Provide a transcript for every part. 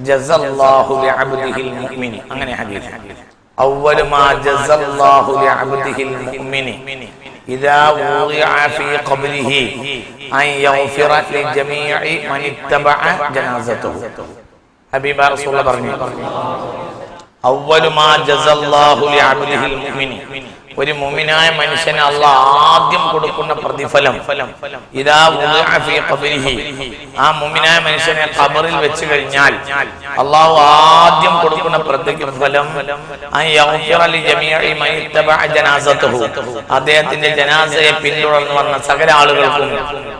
ജസല്ലാഹു ലിഅബ്ദിഹിൽ മുഅ്മിനി, അങ്ങനെ ഹദീസ്. അവ്വലു മാ ജസല്ലാഹു ലിഅബ്ദിഹിൽ മുഅ്മിനി ഇദാ വുദിഅ ഫീ ഖബ്രിഹി അൻ യഗ്ഫിറ ലിജമീഇ മൻ ഇത്തബഅ ജനാസതഹു. ഹബീബ റസൂലുള്ളാഹി പറഞ്ഞു, അവ്വലു മാ ജസല്ലാഹു ലിഅബ്ദിഹിൽ മുഅ്മിനി, ഒരു മുഅ്മിനായ മനുഷ്യന് അല്ലാഹ് ആദ്യം കൊടുക്കുന്ന പ്രതിഫലം ഇദാ വുദിഅ ഫീ ഖബ്രിഹി, ആ മുഅ്മിനായ മനുഷ്യനെ ഖബറിൽ വെച്ച് കഴിഞ്ഞാൽ അല്ലാഹു ആദ്യം കൊടുക്കുന്ന പ്രതിഫലം അൻ യഗ്ഫിറ ലിജമീഇ മൻ ഇത്തബഅ ജനാസതഹു, അദ്ദേഹത്തിന്റെ ജനാസയെ പിന്തുടർന്ന് വന്ന സകല ആളുകൾക്കും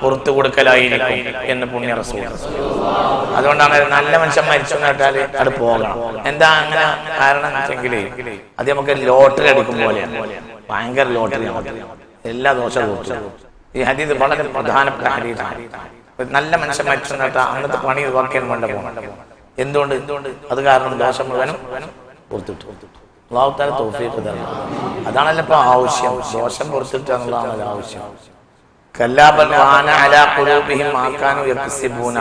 പുറത്തു കൊടുക്കലായിരിക്കും എന്ന് പുണ്യ റസൂൽ. അതുകൊണ്ടാണ് നല്ല മനുഷ്യൻ മരിച്ചു കേട്ടാൽ അത് പോകണം. എന്താ അങ്ങനെ കാരണം വെച്ചെങ്കിൽ അത് നമുക്ക് ലോട്ടറി എടുക്കും പോലെയാണ്, ഭയങ്കര ലോട്ടറിയാണ്, എല്ലാ ദോഷവും കൊടുത്തു. ഈ ഹദീസ് വളരെ പ്രധാനപ്പെട്ട ഹദീസാണ്. നല്ല മനുഷ്യൻ മരിച്ചു കേട്ടാൽ അന്നത്തെ പണി ഒഴിവാക്കിയാൽ വേണ്ട പോകണം. എന്തുകൊണ്ട്? അത് കാരണം ദോഷം മുഴുവനും പുറത്തിട്ടു. അല്ലാഹു തആല തൗഫീഖ് തരണം. അതാണല്ലോ ഇപ്പൊ ആവശ്യം, ദോഷം പുറത്തിട്ടുക എന്നുള്ളതാണ് ആവശ്യം. കല്ലാ ബൽ റാന അലാ ഖുലൂബിഹിം മാ കാനൂ യക്സിബൂന,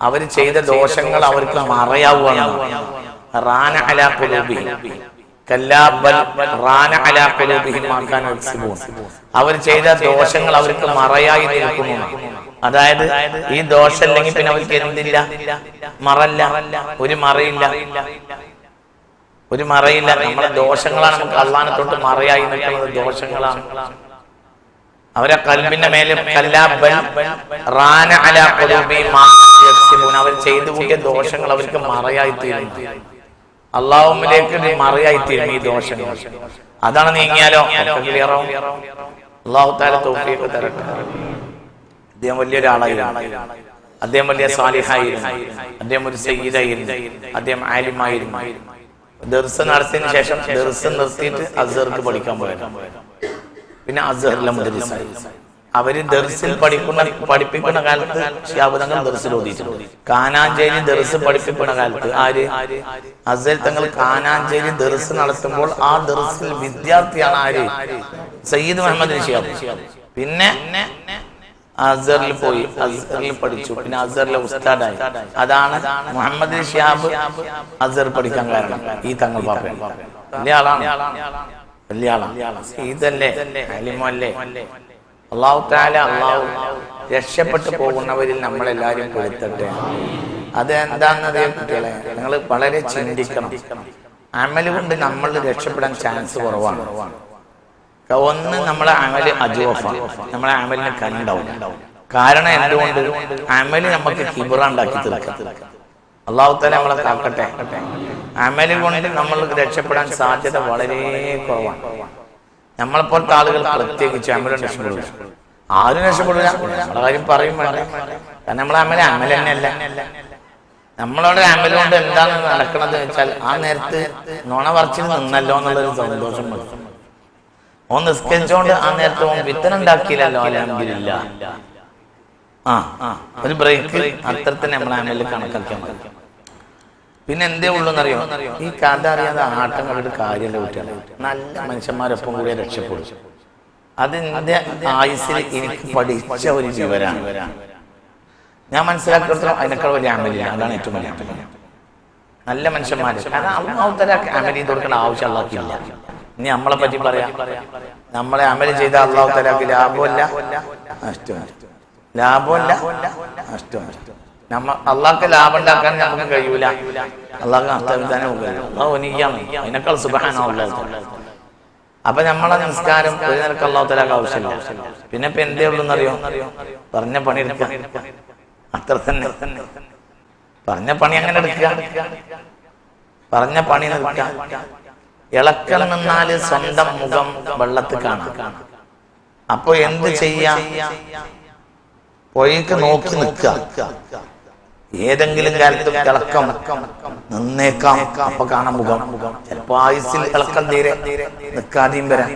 അവർ ചെയ്ത ദോഷങ്ങൾ അവർക്ക് മറയാവുകയാണ്. റാന അലാ ഖുലൂബിഹിം, കല്ലാ ബൽ റാന അലാ ഖുലൂബിഹിം മാ കാനൂ യക്സിബൂന, അവർ ചെയ്ത ദോഷങ്ങൾ അവർക്ക് മറയായി നിൽക്കുന്നു. അതായത് ഈ ദോഷം ഇല്ലെങ്കിൽ പിന്നെ അവർക്ക് എന്തില്ല? മറല്ല, ഒരു മറയില്ല, ഒരു മറയില്ല. നമ്മളെ ദോഷങ്ങളാണ് നമുക്ക് അള്ളാനെ തൊട്ട് മറയായി നിൽക്കുന്നത്, ദോഷങ്ങളാണ്. അവരെ കൽബിന്റെ മേലെ അവർ ചെയ്തു കൂട്ടിയ ദോഷങ്ങൾ അവർക്ക് മറയായി തീരുന്നു, അള്ളാഹുവിലേക്ക് മറയായി തീരുന്നു ഈ ദോഷങ്ങൾ. അതാണ് നീങ്ങിയാലോ ക്ലിയറാവും. അല്ലാഹു തആല തൗഫീഖ് തരട്ടെ. അദ്ദേഹം വലിയൊരാളായിരുന്നു, അദ്ദേഹം വലിയ സാലിഹായിരുന്നു, അദ്ദേഹം ഒരു സയ്യിദായിരുന്നു, അദ്ദേഹം ആലിമായിരുന്നു. ദർസ് നടത്തിയതിനു ശേഷം ദർസ് നിർത്തിയിട്ട് അസ്ഹർക്ക് പഠിക്കാൻ പോയത്. പിന്നെ അസ്ഹറിലെ മുദരിസായി. അവര് ദർസിൽ പഠിപ്പിക്കുന്ന കാലത്ത് ശിഹാബ് തങ്ങൾ ദർസിൽ ഓതിയിട്ടുണ്ട്. കാനാഞ്ചേരി ദർസ് പഠിപ്പിക്കുന്ന കാലത്ത് ആര്? അസ്ഹർ തങ്ങൾ കാനാഞ്ചേരി ദർസ് നടത്തുമ്പോൾ ആ ദർസിൽ വിദ്യാർത്ഥിയാണ് ആര്? സയ്യിദ് മുഹമ്മദ് ശിഹാബ്. പിന്നെ അസ്ഹറിൽ പോയി, അസ്ഹറിൽ പഠിച്ചു, പിന്നെ അസ്ഹറിലെ ഉസ്താദായി. അതാണ് മുഹമ്മദ് ശിഹാബ് അസ്ഹർ പഠിക്കാൻ കാരണം ഈ തങ്ങൾ പാപ്പയാണ്. വലിയ ആളാണ്, വലിയ ആളാണ്, ഇതല്ലേ അലിമല്ലേ. അല്ലാഹു തആല അല്ലാഹു രക്ഷപ്പെട്ടു പോകുന്നവരിൽ നമ്മളെല്ലാവരും പെടുത്തട്ടെ. അത് എന്താണെന്നത് കുട്ടികളെ നിങ്ങൾ വളരെ ചിന്തിക്കണം. അമല് കൊണ്ട് നമ്മൾ രക്ഷപ്പെടാൻ ചാൻസ് കുറവാണ്. ഒന്ന്, നമ്മളെ അമല് അജൂഫാണ്, നമ്മളെ അമലിന് കണ്ടാവും. കാരണം എന്തുകൊണ്ട്? അമല് നമുക്ക് കിബറാണ്ടാക്കി തീർക്കാം. അല്ലാഹു തആല നമ്മളെ കാക്കട്ടെ. അമല് കൊണ്ട് നമ്മൾക്ക് രക്ഷപ്പെടാൻ സാധ്യത വളരെ കുറവാണ്. നമ്മളെപ്പോലത്തെ ആളുകൾ പ്രത്യേകിച്ച് അമലും രക്ഷപ്പെടില്ല. ആരും രക്ഷപ്പെടില്ല. നമ്മുടെ കാര്യം പറയും വേണ്ട. കാരണം നമ്മളെ അമല് തന്നെയല്ല. നമ്മളോട് അമല് കൊണ്ട് എന്താണ് നടക്കണത് വെച്ചാൽ ആ നേരത്ത് നുണ പറിച്ചിൽ നിന്നല്ലോ എന്നുള്ളൊരു സന്തോഷം മതി. ഓൻ നിസ്കരിച്ചോണ്ട് ആ നേരത്തെ ഓൻ വിത്തനുണ്ടാക്കിയില്ലല്ലോ, അൽഹംദുലില്ലാഹ്. ഒരു ബ്രേക്ക് അത്രത്തിന് നമ്മളെ അമലിൽ കണക്കാക്കിയാൽ മതി. പിന്നെ എന്തേ ഉള്ളൂന്നറിയോ? ഈ കഥ അറിയാതെ ആട്ടം കണ്ടിട്ട് കാര്യമല്ല കുട്ടികളെ. നല്ല മനുഷ്യന്മാരൊപ്പം കൂടിയ രക്ഷപ്പെടും. അത് എന്റെ ആയുസ്സിൽ എനിക്ക് പഠിച്ച ഒരു വിവരാണ്. ഞാൻ മനസ്സിലാക്കിയെടുത്തോളം അതിനേക്കാൾ വലിയ അമലില്ല. അതാണ് ഏറ്റവും വലിയ അമൽ. നല്ല മനുഷ്യന്മാര്, കാരണം അമലി കൊടുക്കേണ്ട ആവശ്യം അള്ളാഹ്ക്കില്ല. ഇനി നമ്മളെ പറ്റി പറയാം. നമ്മളെ അമല് ചെയ്ത അല്ലാഹു തആലക്ക് ലാഭമല്ല നഷ്ടമല്ല, ലാഭമല്ല നഷ്ടമല്ല. അള്ളാഹ്ക്ക് ലാഭം ഉണ്ടാക്കാൻ നമുക്ക് കഴിയൂല, അള്ളാഹ്ക്ക് നഷ്ടപ്പെടുത്താനേ കഴിയും. അള്ളാഹു ഒനിയാണ്, അതിനേക്കാൾ സുബ്ഹാനല്ലാഹ്. അപ്പൊ നമ്മളെ നിസ്കാരം ഒരു നിലക്ക് അല്ലാഹു തആലക്ക് ആവശ്യമില്ല. പിന്നെ ഇപ്പൊ എന്തേ ഉള്ളൂന്നറിയോ? പറഞ്ഞ പണി എടുക്കുക, അത്ര തന്നെ. പറഞ്ഞ പണി അങ്ങനെ എടുക്കുക, പറഞ്ഞ പണി എടുക്കുക. ഇളക്കം നിന്നാല് സ്വന്തം മുഖം വെള്ളത്തിൽ കാണാം. അപ്പൊ എന്ത് ചെയ്യാ? പൊയ്ക്ക് നോക്കി നിൽക്കുക. ഏതെങ്കിലും കാലത്ത് ഇളക്കം നിന്നേക്കാം, അപ്പൊ കാണാൻ മുഖം. ചിലപ്പോ ആയുസിൽ ഇളക്കം തീരെ നിൽക്കാതെയും വരാം.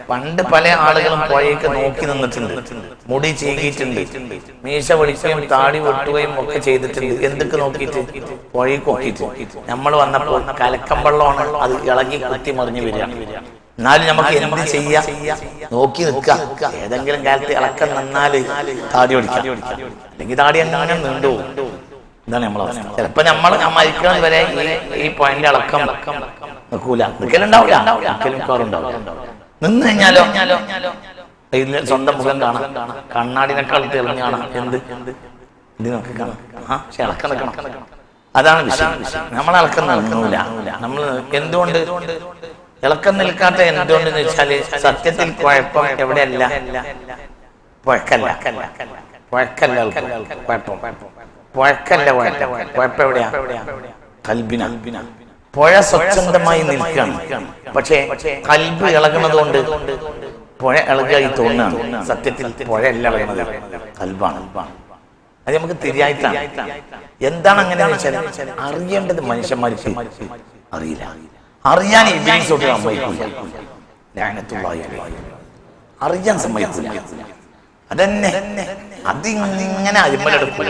പണ്ട് പല ആളുകളും പുഴയ്ക്ക് നോക്കി നിന്നിട്ടുണ്ട്, മുടി ചീകിയിട്ടുണ്ട്, മീശ പിടിക്കുകയും താടി വെട്ടുകയും ഒക്കെ ചെയ്തിട്ടുണ്ട്. എന്തൊക്കെ നോക്കിയിട്ട്? പുഴയ്ക്ക് നോക്കിയിട്ട്. നമ്മൾ വന്നപ്പോൾ കലക്കം വെള്ളമാണ്, അത് ഇളകി കുത്തി മറിഞ്ഞു വരിക. എന്നാലും നമുക്ക് എന്ത് ചെയ്യാ? നോക്കി നിൽക്കാം. ഏതെങ്കിലും കാലത്ത് ഇളക്കം നിന്നാല് താടി ഓടിക്കാം, അല്ലെങ്കിൽ താടി അങ്ങനെ നീണ്ടു. ഇതാണ് നമ്മളെ അവസ്ഥ. ചിലപ്പോ നമ്മൾ മരിക്കണം വരെ ഈ പോയിന്റ് അളക്കം നിൽക്കൂല, നിൽക്കലുണ്ടാവില്ല, നിൽക്കലും കാറുണ്ടാവില്ല. നിന്ന് കഴിഞ്ഞാലോ ഇതിൽ സ്വന്തം മുഖം കാണാം, കണ്ണാടിനേക്കാൾ തെളിഞ്ഞ് കാണാം. എന്ത് ഇതിനൊക്കെ കാണാം. പക്ഷെ ഇളക്കം നിൽക്കണം, അതാണ് വിഷയം. നമ്മൾ ഇളക്കം നിൽക്കുന്നില്ല. നമ്മൾ എന്തുകൊണ്ട് ഇളക്കം നിൽക്കാത്ത എന്തുകൊണ്ടെന്ന് വെച്ചാല് സത്യത്തിൽ കുഴപ്പം എവിടെയല്ല, കുഴക്കല്ല, കുഴക്കല്ല കുഴപ്പം, കുഴക്കല്ല കുഴപ്പം എവിടെയാ? കൽബിന. പുഴ സ്വച്ഛന്തമായി നിൽക്കുകയാണ്, പക്ഷേ കൽബ് ഇളകുന്നത് കൊണ്ട് പുഴ ഇളകായി തോന്നുകയാണ്. സത്യത്തിൽ പുഴയല്ല ഇളകുന്നത്, കൽബാണ്. അത് നമുക്ക് തിരിയായിട്ടാണ്. എന്താണ് അങ്ങനെ വെച്ചാൽ അറിയേണ്ടത് മനുഷ്യന്മാർക്ക് അറിയില്ല. അറിയാൻ ഇബ്ലീസോട്ട് സമ്മതിക്കില്ല, അറിയാൻ സമ്മതിക്കില്ല. അതന്നെ അതിങ്ങനെ അരിമലെടുക്കും.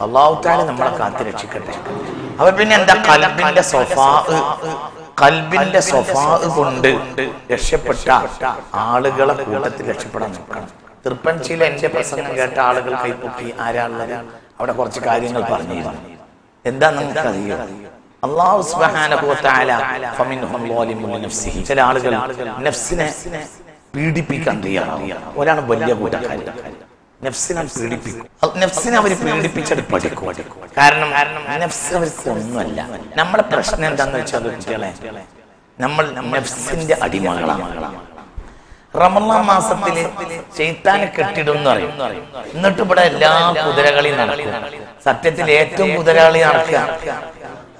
അല്ലാഹു തആല നമ്മളെ കാത്ത് രക്ഷിക്കട്ടെ. അപ്പൊ പിന്നെ എന്താ? കൽബിന്റെ സ്വഭാവ കൊണ്ട് രക്ഷപ്പെട്ട ആളുകളെ കൂട്ടത്തിൽ രക്ഷപ്പെടാൻ നോക്കണം. തൃപ്പഞ്ചിയിലെ എന്റെ പ്രസംഗം കേട്ട ആളുകൾ കൈപ്പൊക്കി ആരാളുള്ളത്? അവിടെ കുറച്ച് കാര്യങ്ങൾ പറഞ്ഞിരുന്നു. എന്താ നമുക്കറിയോ? അല്ലാഹു സുബ്ഹാനഹു വ തആല ഫമിൻഹും ളാലിമുൻ ലിനഫ്സിഹി, ചില ആളുകൾ നഫ്സിനെ പീഡിപ്പിക്കാൻ തയ്യാറാണ്. ഒരാണ് വലിയ കൂട്ടക്കാരൻ, നഫ്സിനെ പീഡിപ്പിക്കും. നഫ്സിനെ അവർ പീഡിപ്പിച്ചത് പഠിക്കും. കാരണം നഫ്സ് അവർക്ക് ഒന്നുമല്ല. നമ്മളെ പ്രശ്നം എന്താന്ന് വെച്ചാൽ കുട്ടികളെ, നമ്മൾ നഫ്സിന്റെ അടിമകളാണ്. റമളാൻ മാസത്തില് ശൈത്താനെ കെട്ടിടും എന്ന് പറയും. എന്നിട്ട് ഇവിടെ എല്ലാ കുതിരകളിയും നടക്കും. സത്യത്തിൽ ഏറ്റവും കുതിരകളി നടക്കുക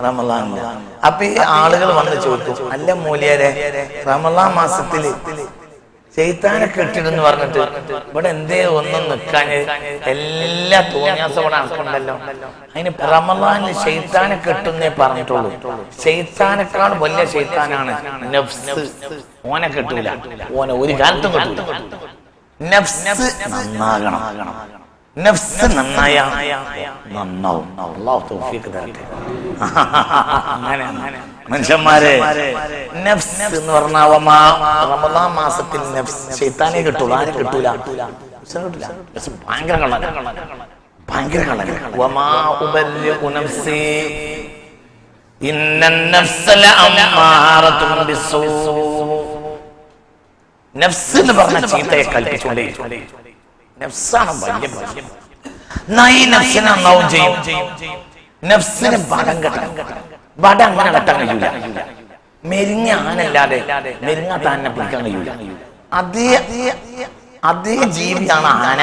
റമളാനില്. അപ്പൊ ഈ ആളുകൾ വന്ന് ചോദിക്കും, അല്ല മൂല്യരെ, റമളാൻ മാസത്തില് ശൈത്താനെ കെട്ടിടുന്ന് പറഞ്ഞിട്ട് ഇവിടെ എന്തേ ഒന്നും നിൽക്കാൻ? എല്ലാ തോന്നിയാസം ഇവിടെ നടക്കണ്ടല്ലോ. അതിന് റമളാനിൽ ശൈത്താനെ കെട്ടുന്നേ പറഞ്ഞിട്ടുള്ളൂ. ശൈത്താനേക്കാൾ വലിയ ശൈത്താനാണ് നഫ്സ്. ഓനെ കെട്ടൂല, ഓനെ ഒരു കാലത്തും കെട്ടൂല. നഫ്സ് നന്നാകണം. നഫ്സ് നന്നായ നന്നാവും. അല്ലാഹു തൗഫീഖ് തരട്ടെ. അങ്ങനെ മനുഷ്യന്മാരെ, നഫ്സ് എന്ന് പറഞ്ഞാൽ റമളാൻ മാസത്തിൽ നഫ്സ് ശൈത്താനെ കിട്ടുള്ളൂ, ആരെ കിട്ടൂല. ഭയങ്കര കള്ളൻ, ഭയങ്കര കള്ളൻ. വമാ ഉബർരിഉ നഫ്സി ഇന്നൻ നഫ്സ ലഅമ്മാറത്തുൻ ബിസ്സൂ. നഫ്സ് എന്ന് പറഞ്ഞ ചീത്തയെ കൽപ്പിച്ചുകൊണ്ടേ നഫ്സാണ് വലിയ ഭാഗ്യം. ഈ നഫ്സിനെ നന്നാവും ചെയ്യും. നഫ്സിന് വടം കെട്ടണം. വടം അങ്ങനെ കെട്ടാൻ കഴിയൂല. മെരിഞ്ഞ ആനല്ലാതെ മെരിഞ്ഞ താനെ പിടിക്കാൻ കഴിയൂല. അതേ ജീവിയാണ് ആന.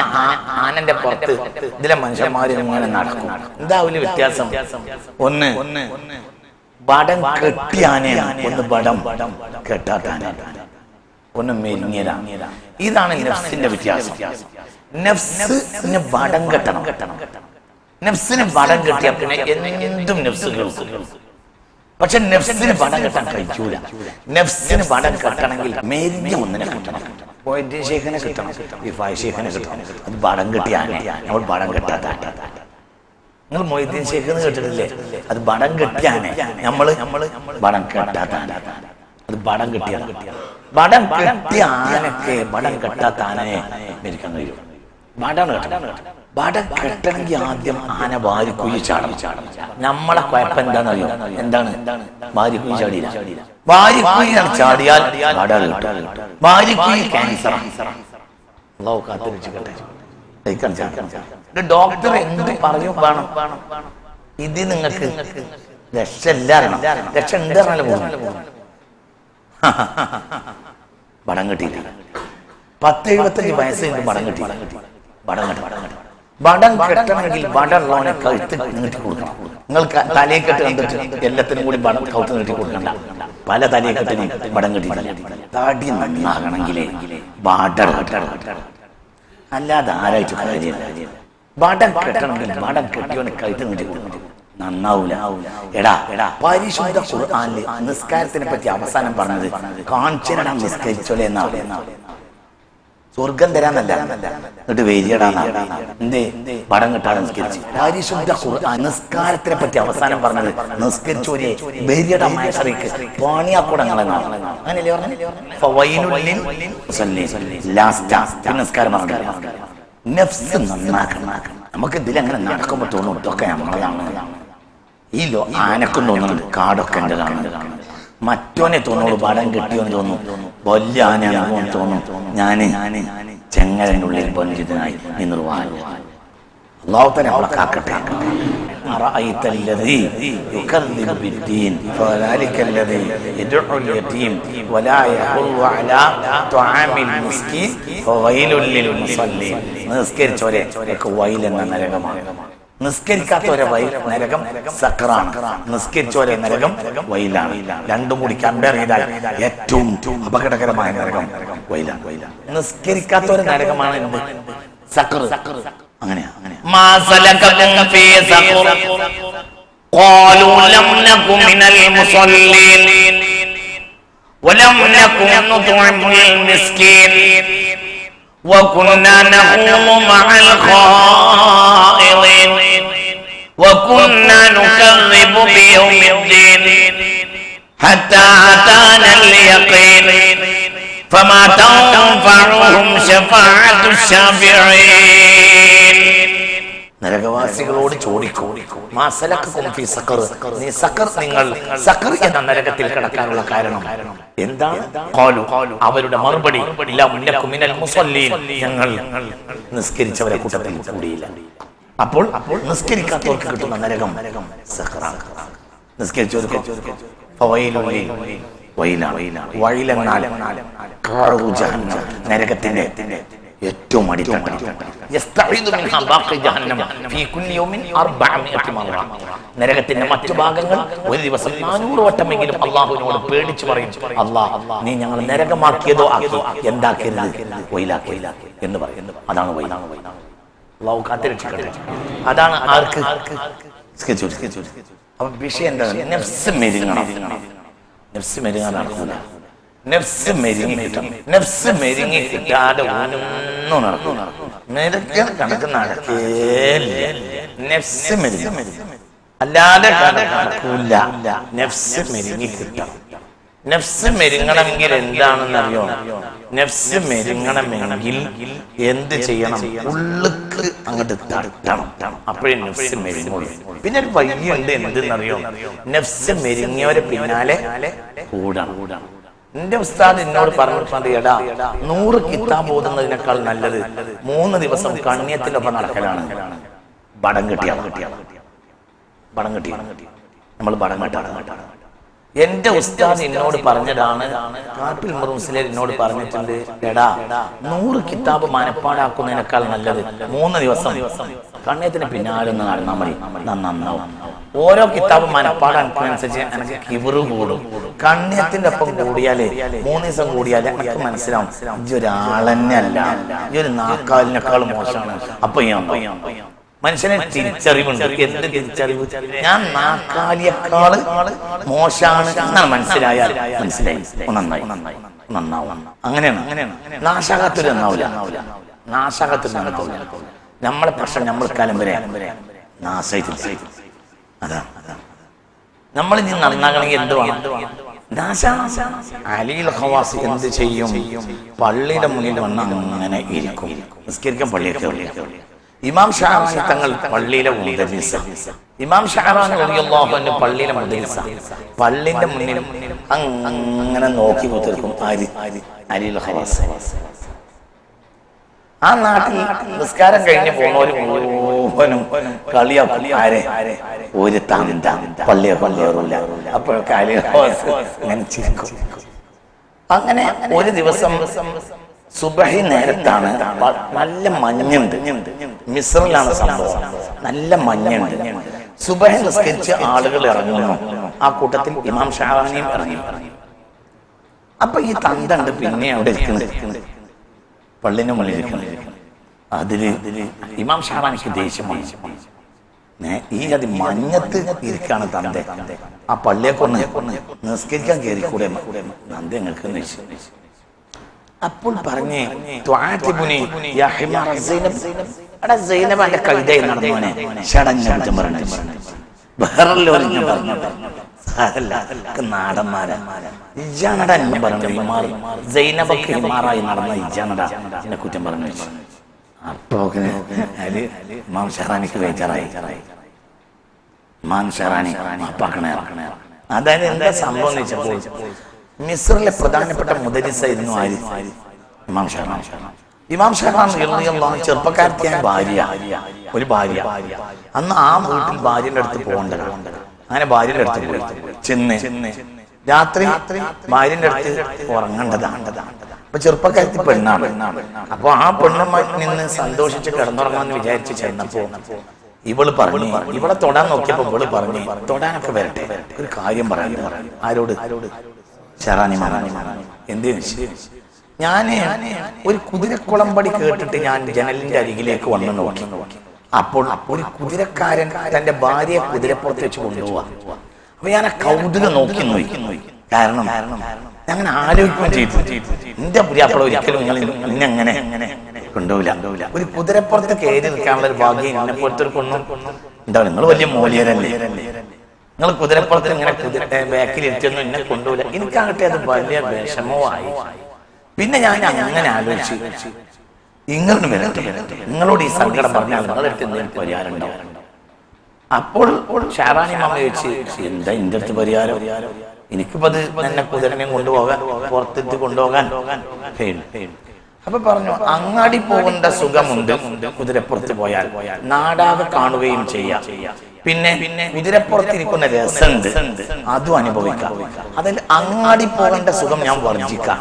ആനന്റെ പുറത്ത് ഇതിലെ മനുഷ്യന്മാര് ഇങ്ങനെ നടക്കും. എന്താ ഒരു വ്യത്യാസം? ഒന്ന് വടം കെട്ടിയ ആനയാണ്, ഒന്ന് വടം കെട്ടാത്ത ആനയാണ്, ഒന്ന് മെരിഞ്ഞതാണ്. ഇതാണ് നഫ്സിന്റെ വ്യത്യാസം. നഫ്സിന് വടം കെട്ടണം. നഫ്സിന് വടം കെട്ടിയ പിന്നെ എന്തും നഫ്സ് കേൾക്കും. പക്ഷെ നഫ്സിന് വടം കെട്ടാൻ കഴിയൂല. നഫ്സിന് വടം കെട്ടണമെങ്കിൽ മെരിഞ്ഞ ഒന്നിനെ കിട്ടണം. ശേഖനെ കിട്ടണം, ശേഖനെ കിട്ടണം. അത് വടം കെട്ടിയ നമ്മൾ വടം കെട്ടാത്ത. നിങ്ങൾ മൊയ്തീൻ ശേഖെന്ന് കേട്ടിട്ടില്ലേ? അത് വടം കെട്ടിയാനെ, നമ്മള് വടം കെട്ടാത്ത. അത് വടം കെട്ടിയാണ്. വടം കെട്ടിയ ആനക്ക് വടം കെട്ടാത്ത ആനയെ മെരിക്കാൻ കഴിയും. വടം കെട്ടണമെങ്കിൽ ആദ്യം ആന വാരിക്കുഴി ചാടണം. നമ്മളെ കുഴപ്പം എന്താണെന്നറിയോ? എന്താണ്? വാരിക്കുഴി ചാടിയില്ല. വാരിക്കുഴിയാണ് ചാടിയാൽ വട കിട്ടും. വാരിക്കുഴി ക്യാൻസർ. ഡോക്ടർ എന്ത് പറഞ്ഞു വേണം? ഇത് നിങ്ങൾക്ക് രക്ഷ എല്ലാവരും രക്ഷ ഉണ്ട് പറഞ്ഞാലും പോകും. വടം കെട്ടിയില്ല. 10-75 വയസ്സ് കഴിഞ്ഞ് വടം കെട്ടിയില്ല. വടം കെട്ടണമെങ്കിൽ വടമുള്ളവനെ കഴുത്ത് നീട്ടി കൊടുക്കണം. നിങ്ങൾ തലയെക്കെട്ട് കണ്ടിട്ട് എല്ലാത്തിനും കൂടി വടം കൗത്ത് നീട്ടി കൊടുക്കണ്ട. പല തലയെക്കെട്ടിനും വടം കെട്ടിയില്ല. തടി നന്നാകണമെങ്കിലേ വടം അല്ലാതെ ആരായിട്ട് കാര്യമില്ല. വടം കെട്ടണമെങ്കിൽ വടം കെട്ടിയവനെ കഴുത്ത് നീട്ടി കൊടുക്കണം. നന്നാവൂല. എടാ പരിശുദ്ധ ഖുർആനിൽ നിസ്കാരത്തിനെ പറ്റി അവസാനം പറഞ്ഞത് കാണിച്ചിരടാ നിസ്കരിച്ചോലെ എന്നാണ്. സ്വർഗം തരാന്നല്ല, എന്നിട്ട് വേരിയടാന്നാ. എന്തേ? പടം കിട്ടാതെ നിസ്കരിച്ചു. പരിശുദ്ധ ഖുർആൻ നിസ്കാരത്തിനെ പറ്റി അവസാനം പറഞ്ഞത് നിസ്കരിച്ചോരെ വേരിയടാ മാഷറിക്ക് പാണിയാക്കൂടങ്ങളെന്നാണ്. അങ്ങനെയല്ലേ പറഞ്ഞത്? നിസ്കാരം നഫ്സ് നന്നാക്കണം. നമുക്ക് ഇതിലങ്ങനെ നടക്കുമ്പോൾ തോന്നും ഇതൊക്കെ നമ്മളതാണ്. ഈ ആനക്കും തോന്നുന്നുണ്ട് കാടൊക്കെ എന്റേതാണ്. മറ്റോനെ തോന്നുള്ളൂ പടം കിട്ടിയോന്ന് തോന്നും, വലിയ ആനയാണെന്ന് തോന്നും. ഞാന് ചെങ്ങലന്റെ ഉള്ളിൽ ബന്ധിതനായി നിന്നുവാൻ അല്ലാഹു തആല നമ്മളെ കാക്കട്ടെ. أرأيت الذي يكذب بالدين فذلك الذي يدعو اليتيم ولا يحض على طعام المسكين فويل للمصلين. നിസ്കരിച്ചവരെ വൈൽ എന്ന നരകമാണ്. നിസ്കരിക്കാത്തവരെ നരകം സഖറാണ്, നിസ്കരിച്ചവരെ നരകം വൈലാണ്. രണ്ടും കൂടി കമ്പയർ ചെയ്താൽ ഏറ്റവും അപകടകരമായ നരകം വൈലാണ്. നിസ്കരിക്കാത്തവരെ നരകമാണ് സഖർ. അങ്ങനെയാ. മാ സലകകും ഫീ സഖർ ഖാലൂ ലം നകു മിനൽ മുസല്ലീൻ വലം നകു നുത്ഇമുൽ മിസ്കീൻ വകുന്നാ നഖൂദു മഅൽ ഖായിദീൻ വകുന്നാ നുകദ്ദിബു ബിയൗമിദ്ദീൻ ഹത്താ അതാനൽ യഖീൻ فما تنفعهم شفاعة الشافعين. നരകവാസികളോട് ചോദിക്കൂ, മാ സലകകും ഫീ സഖർ, നീ സഖർ, നിങ്ങൾ സഖർ എന്ന നരകത്തിൽ കിടക്കാനുള്ള കാരണം എന്താണ്? ഖാലു, അവരുടെ മറുപടി ലം നകു മിനൽ മുസല്ലീൻ, ഞങ്ങൾ നിസ്കരിച്ചവരെ കൂട്ടത്തിൽ കൂടിയില്ല. അപ്പോൾ നിസ്കരിക്കാത്തവർക്ക് കിട്ടുന്ന നരകം സഖറാണ്. നിസ്കരിച്ചവർക്ക് നരകത്തിന്റെ ഏറ്റവും അടിത്തട്ട്. നരകത്തിന്റെ മറ്റു ഭാഗങ്ങൾ ഒരു ദിവസം 400 വട്ടമെങ്കിലും അള്ളാഹുവിനോട് പേടിച്ചു പറയും, അല്ലാഹ് നീ ഞങ്ങൾ നരകമാക്കിയതോ ആക്കി, എന്താക്കരുത്, വൈലാക്കില്ല എന്ന് പറയും. അതാണ് വൈലാണ്. അള്ളാഹു കാത്തിരക്ഷിക്കട്ടെ. അതാണ് ആർക്ക്. അപ്പൊ വിഷയം എന്താണ്? നെഫ്സ് മെരുങ്ങണം. നെഫ്സ് മെരുങ്ങാൻ നടക്കൂല. നെഫ്സ് മെരുങ്ങി കിട്ടണം. നെഫ്സ് മെരുങ്ങി കിട്ടാതെ ഒന്നും നടക്കും. മെരുക്കാൻ കണക്ക് നടക്കേല. നെഫ്സ് മെരുങ്ങ അല്ലാതെ നടക്കൂല. നെഫ്സ് മെരുങ്ങി കിട്ടണം. നെഫ്സ് മെരുങ്ങണമെങ്കിൽ എന്താണെന്നറിയോ? നെഫ്സ് മെരുങ്ങണമെങ്കിൽ എന്ത് ചെയ്യണം? ഉള്ളുക്ക് അങ്ങോട്ട് തട്ടണം. അപ്പോഴേ നെഫ്സ് മെരുങ്ങുള്ളൂ. പിന്നെ ഒരു വഴിയുണ്ട്, എന്തെന്നറിയോ? നെഫ്സ് മെരുങ്ങിയവരെ പിന്നാലെ കൂടണം. എന്റെ ഉസ്താദ് എന്നോട് പറഞ്ഞിട്ടുണ്ട്, എടാ 100 കിതാബ് ഓതുന്നതിനേക്കാൾ നല്ലത് 3 ദിവസം കണ്ണിയത്തിനൊപ്പം നടക്കലാണ്. ബടം കിട്ടിയ നമ്മൾ ബടം കെട്ടാണ്. എന്റെ ഉസ്താദ് എന്നോട് പറഞ്ഞതാണ്, കാപ്പിൽ മുസ്ലിം എന്നോട് പറഞ്ഞിട്ടുണ്ട്, എടാ 100 കിതാബ് മനപ്പാടാക്കുന്നതിനേക്കാൾ നല്ലത് 3 ദിവസം കണ്ണിയത്തിന് പിന്നാലെ ഒന്ന് നടന്നാൽ മതി, നന്നാവും. ഓരോ കിതാബ് മനപ്പാടാനുസരിച്ച് എനിക്ക് കിബറ് കൂടും. കണ്ണിയത്തിന്റെ ഒപ്പം കൂടിയാലേ 3 ദിവസം കൂടിയാലേ എനിക്ക് മനസ്സിലാവും ഇതൊരാളന്നെ അല്ല, ഈ ഒരു നാക്കാലിനേക്കാൾ മോശമാണ്. അപ്പൊ മനുഷ്യനെ തിരിച്ചറിവുണ്ട്. എന്ത് തിരിച്ചറിവ്? ഞാൻ നാക്കാലിയേക്കാള് മോശാണ് എന്നാണ് മനസ്സിലായാൽ മനസ്സിലായി, നന്നാവും. അങ്ങനെയാണ്. നാശാകത്തിൽ നന്നാവില്ല. നമ്മളെ പ്രശ്നം നമ്മൾ കാലം വരെ നാശായിട്ടില്ല. അതാ നമ്മൾ ഇനി നന്നാകണമെങ്കിൽ എന്ത് വേണം? അലിൽ ഖവാസ് എന്ത് ചെയ്യും? പള്ളിയുടെ മുന്നിൽ വന്ന് അങ്ങനെ ഇരിക്കും. നിസ്കരിക്കാൻ പള്ളിയൊക്കെ ഇമാം ഷഅറാനി തങ്ങൾ പള്ളിയിലെ മുദരിസ. ഇമാം ഷഅറാനി റളിയല്ലാഹു അൻഹു പള്ളിയിലെ മുദരിസ. പള്ളിന്റെ മുന്നിൽ അങ്ങനെ നോക്കി കുത്തിരിക്കും അലിൽ ഖവാസ്. ആ നാട്ടിൽ നിസ്കാരം കഴിഞ്ഞ് പോകുന്നവര് മുഴുവനും കളിയാക്കും. ആരെ? ഒരു താന്ത പള്ളിയേറില്ല. അപ്പോഴൊക്കെ അലിൽ ഖവാസ് അങ്ങനെ ചിരിക്കും. അങ്ങനെ ഒരു ദിവസം സുബഹി നേരത്താണ്, നല്ല മഞ്ഞുണ്ട്. മിസ്റിലാണ് സംഭവം. നല്ല മഞ്ഞുണ്ട്. സുബഹി നിസ്കരിച്ച് ആളുകൾ ഇറങ്ങുന്നു. ആ കൂട്ടത്തിൽ ഇമാം ഷഅറാനിയും ഇറങ്ങി. അപ്പൊ ഈ തന്തണ്ട് പിന്നെ അവിടെ ഇരിക്കുന്നത്, പള്ളിന്റെ മുന്നിൽ ഇരിക്കുന്നത്. അതില് ഇമാം ഷഅറാനിക്ക് ദേഷ്യമാണ്. ഈ അത് മഞ്ഞത്ത് ഇരിക്കാണ് തന്ത. ആ പള്ളിയെ കൊണ്ട് നിസ്കരിക്കാൻ കയറിക്കൂടെ തന്ത ഞങ്ങൾക്ക് നിശ്ചയം. അപ്പോൾ പറഞ്ഞേ, കവിതയെ നടന്നോനെ നാടന്മാരാ ഇജാനട പറഞ്ഞു. ഹിമാറായി നടന്ന ഇജാനട എന്നെ കുറ്റം പറഞ്ഞു. അപ്പൊ ഇമാം ഷെഹ്റാനിക്ക് ബേജാറായി. ഇമാം ഷെഹ്റാനി മാപ്പാക്കണേ. അതായത് എന്താ സംഭവം എന്ന് വെച്ചപ്പോൾ മിസ്റിലെ പ്രധാനപ്പെട്ട മുദരിസായിരുന്നു ആര്? ഇമാം ഷെഹ്റാൻ. ഇമാം ഷെഹ്റാൻ ചെറുപ്പക്കാരത്തിയായ ഭാര്യ, ഒരു ഭാര്യ. അന്ന് ആ വീട്ടിൽ ഭാര്യന്റെ അടുത്ത് പോകേണ്ടതാണ്. അങ്ങനെ ഭാര്യന്റെ അടുത്ത് പോയി ചെന്ന് രാത്രി ഭാര്യന്റെ അടുത്ത് ഉറങ്ങേണ്ടതാണ്. അപ്പൊ ചെറുപ്പക്കാരത്തി പെണ്ണാണ്. അപ്പൊ ആ പെണ്ണുമായി നിന്ന് സന്തോഷിച്ച് കിടന്നുറങ്ങാന്ന് വിചാരിച്ച് ചെന്നപ്പോ ഇവള് പറഞ്ഞു, ഇവളെ തൊടാൻ നോക്കിയപ്പോ ഇവള് പറഞ്ഞു, തൊടാനൊക്കെ വരട്ടെ, ഒരു കാര്യം പറയാൻ. ആരോട്? ഷെഹ്റാനി മാമ. എന്തേന്ന് ഞാന് ഒരു കുതിരക്കുളമ്പടി കേട്ടിട്ട് ഞാൻ ജനലിന്റെ അരികിലേക്ക് വന്നു നോക്കി. അപ്പോൾ ഒരു കുതിരക്കാരൻ തന്റെ ഭാര്യയെ കുതിരപ്പുറത്ത് വെച്ച് കൊണ്ടുപോവാ. അപ്പൊ ഞാൻ ആ കൗതുകം നോക്കി. കാരണം അങ്ങനെ ആലോചിക്കുകയും ചെയ്തു, എന്റെ പുതിയാപ്പിള ഒരിക്കലും നിങ്ങൾ ഇന്നെ അങ്ങനെ കൊണ്ടുപോവില്ല. ഒരു കുതിരപ്പുറത്ത് കയറി നിൽക്കാനുള്ള ഒരു ഭാഗ്യം എന്നെ പോലത്തെ ഒരു കൊണ്ടും ഉണ്ടാവില്ല. നിങ്ങൾ വലിയ മൂല്യരല്ലേ, നിങ്ങൾ കുതിരപ്പുറത്ത് ഇങ്ങനെ ബാക്കിൽ ഇരുത്തിയൊന്നും എന്നെ കൊണ്ടുപോവില്ല. എനിക്കാകട്ടെ അത് വലിയ വിഷമമായി. പിന്നെ ഞാൻ അങ്ങനെ ആലോചിച്ചു, ഇങ്ങനെ വരട്ടെ, നിങ്ങളോട് ഈ സങ്കടം പറഞ്ഞാൽ നിങ്ങളടുത്ത് എന്തെങ്കിലും പരിഹാരം ഉണ്ടാവും. അപ്പോൾ ഷെഹ്റാനി മാമ ചോദിച്ചു, എന്താ എന്റെ അടുത്ത് പരിഹാരം? എനിക്കിപ്പോ അത് എന്നെ കുതിരനെയും കൊണ്ടുപോകാൻ, പുറത്തെത്തി കൊണ്ടുപോകാൻ. അപ്പൊ പറഞ്ഞു, അങ്ങാടി പോകേണ്ട സുഖമുണ്ട് കുതിരപ്പുറത്ത് പോയാൽ, നാടാകെ കാണുകയും ചെയ്യാം. പിന്നെ കുതിരപ്പുറത്തിരിക്കുന്ന രസമുണ്ട്, അതും അനുഭവിക്കാം. അതിൽ അങ്ങാടി പോകേണ്ട സുഖം ഞാൻ വർജിക്കാം,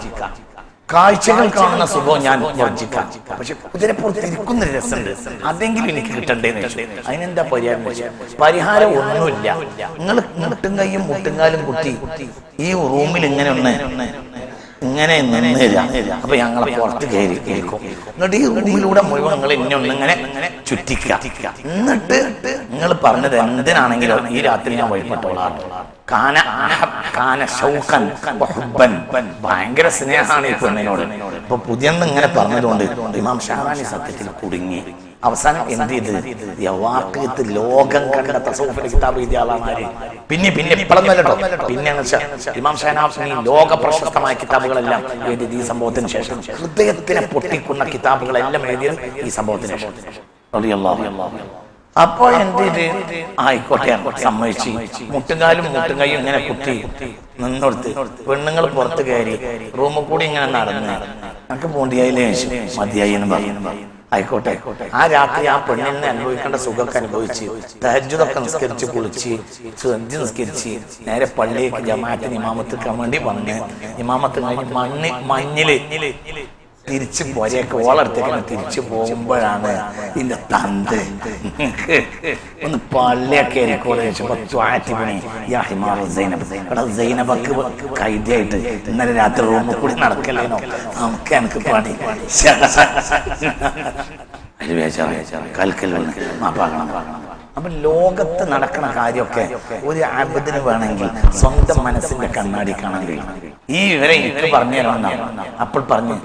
കാഴ്ചകൾ കാണുന്ന സുഖം ഞാൻ വർജിക്കാം. പക്ഷെ കുതിരപ്പുറത്ത് ഇരിക്കുന്ന രസമുണ്ട്, അതെങ്കിലും എനിക്ക് കിട്ടണ്ടേന്ന് വെച്ചു. അതിനെന്താ പരിഹാരം? പരിഹാരം ഒന്നുമില്ല. നിങ്ങൾ മുട്ടും കൈയും മുട്ടുംകാലും കുത്തി ഈ റൂമിൽ ഇങ്ങനെ നിന്നില്ല. അപ്പൊ ഞങ്ങളെ പുറത്ത് കയറി കേൾക്കും. എന്നിട്ട് ഈ റൂമിലൂടെ മുഴുവൻ നിങ്ങൾ എന്നെ ഒന്നിങ്ങനെ ചുറ്റിക്ക. എന്നിട്ട് നിങ്ങൾ പറഞ്ഞത് എന്തിനാണെങ്കിലും ഈ രാത്രി ഞാൻ വഴിപ്പെട്ടോളാം. ഭയങ്കര സ്നേഹമാണ് ഈ പെണ്ണിനോട്. ഇപ്പൊ പുതിയെന്ന് ഇങ്ങനെ പറഞ്ഞതുകൊണ്ട് ഇമാം ഷെഹ്റാനി സത്യത്തിൽ കുടുങ്ങി. അവസാനം എന്ത് ചെയ്ത്, യവാഖിയത്ത് ലോകം കണ്ട തസൗഫിലെ കിതാബ് എഴുതിയ ആളാണ് ആര്? പിന്നെ ഇപ്പോഴൊന്നല്ലോ, പിന്നെ ഇമാം ഷെഹ്റാനി ലോക പ്രശസ്തമായ കിതാബുകളെല്ലാം എഴുതിയത് ഈ സംഭവത്തിന് ശേഷം. ഹൃദയത്തിനെ പൊട്ടിക്കുന്ന കിതാബുകളെല്ലാം എഴുതിയത് ഈ സംഭവത്തിന് ശേഷം. അപ്പോൾ എന്ത് ചെയ്ത്, ആയിക്കോട്ടെ സമ്മതിച്ച് മുട്ടുകാലും മുട്ടുകൈയും ഇങ്ങനെ കുത്തി നിന്നോടുത്ത് പെണ്ണുങ്ങൾ പുറത്ത് കയറി റൂമിൽ കൂടി ഇങ്ങനെ നടന്ന് നമുക്ക് പോണ്ടിയായില്ലേ മതിയായി എന്ന് പറഞ്ഞു. ആയിക്കോട്ടെ. ആ രാത്രി ആ പെണ്ണിനെ അനുഭവിക്കേണ്ട സുഖമൊക്കെ അനുഭവിച്ച് തഹജ്ജുദൊക്കെ നിസ്കരിച്ച് കുളിച്ച് സന്ധ്യ നിസ്കരിച്ച് നേരെ പള്ളിയേക്ക് ജമാഅത്തിന് ഇമാമത്തിക്കാൻ വേണ്ടി വന്ന് ഇമാമത്ത് കഴിഞ്ഞ് മഞ്ഞില് തിരിച്ചു പോരേക്ക് ഓളടുത്തേക്ക് തിരിച്ചു പോകുമ്പോഴാണ് ഇതിന്റെ തന്ത് ഒന്ന് പള്ളിയൊക്കെ സൈനബക്ക് കൈദ്യായിട്ട് ഇന്നലെ രാത്രി റൂമിൽ കൂടി നടക്കല്ലേനോ, നമുക്ക് എനിക്ക് പണി കൽക്കൽ മാപ്പാക്കണം. അപ്പൊ ലോകത്ത് നടക്കുന്ന കാര്യമൊക്കെ ഒരു അബദിന് വേണമെങ്കിൽ സ്വന്തം മനസ്സിന്റെ കണ്ണാടി കാണാൻ കഴിയും. ഈ വിവരം എനിക്ക് പറഞ്ഞു തരണമെന്നാണ്. അപ്പോൾ പറഞ്ഞു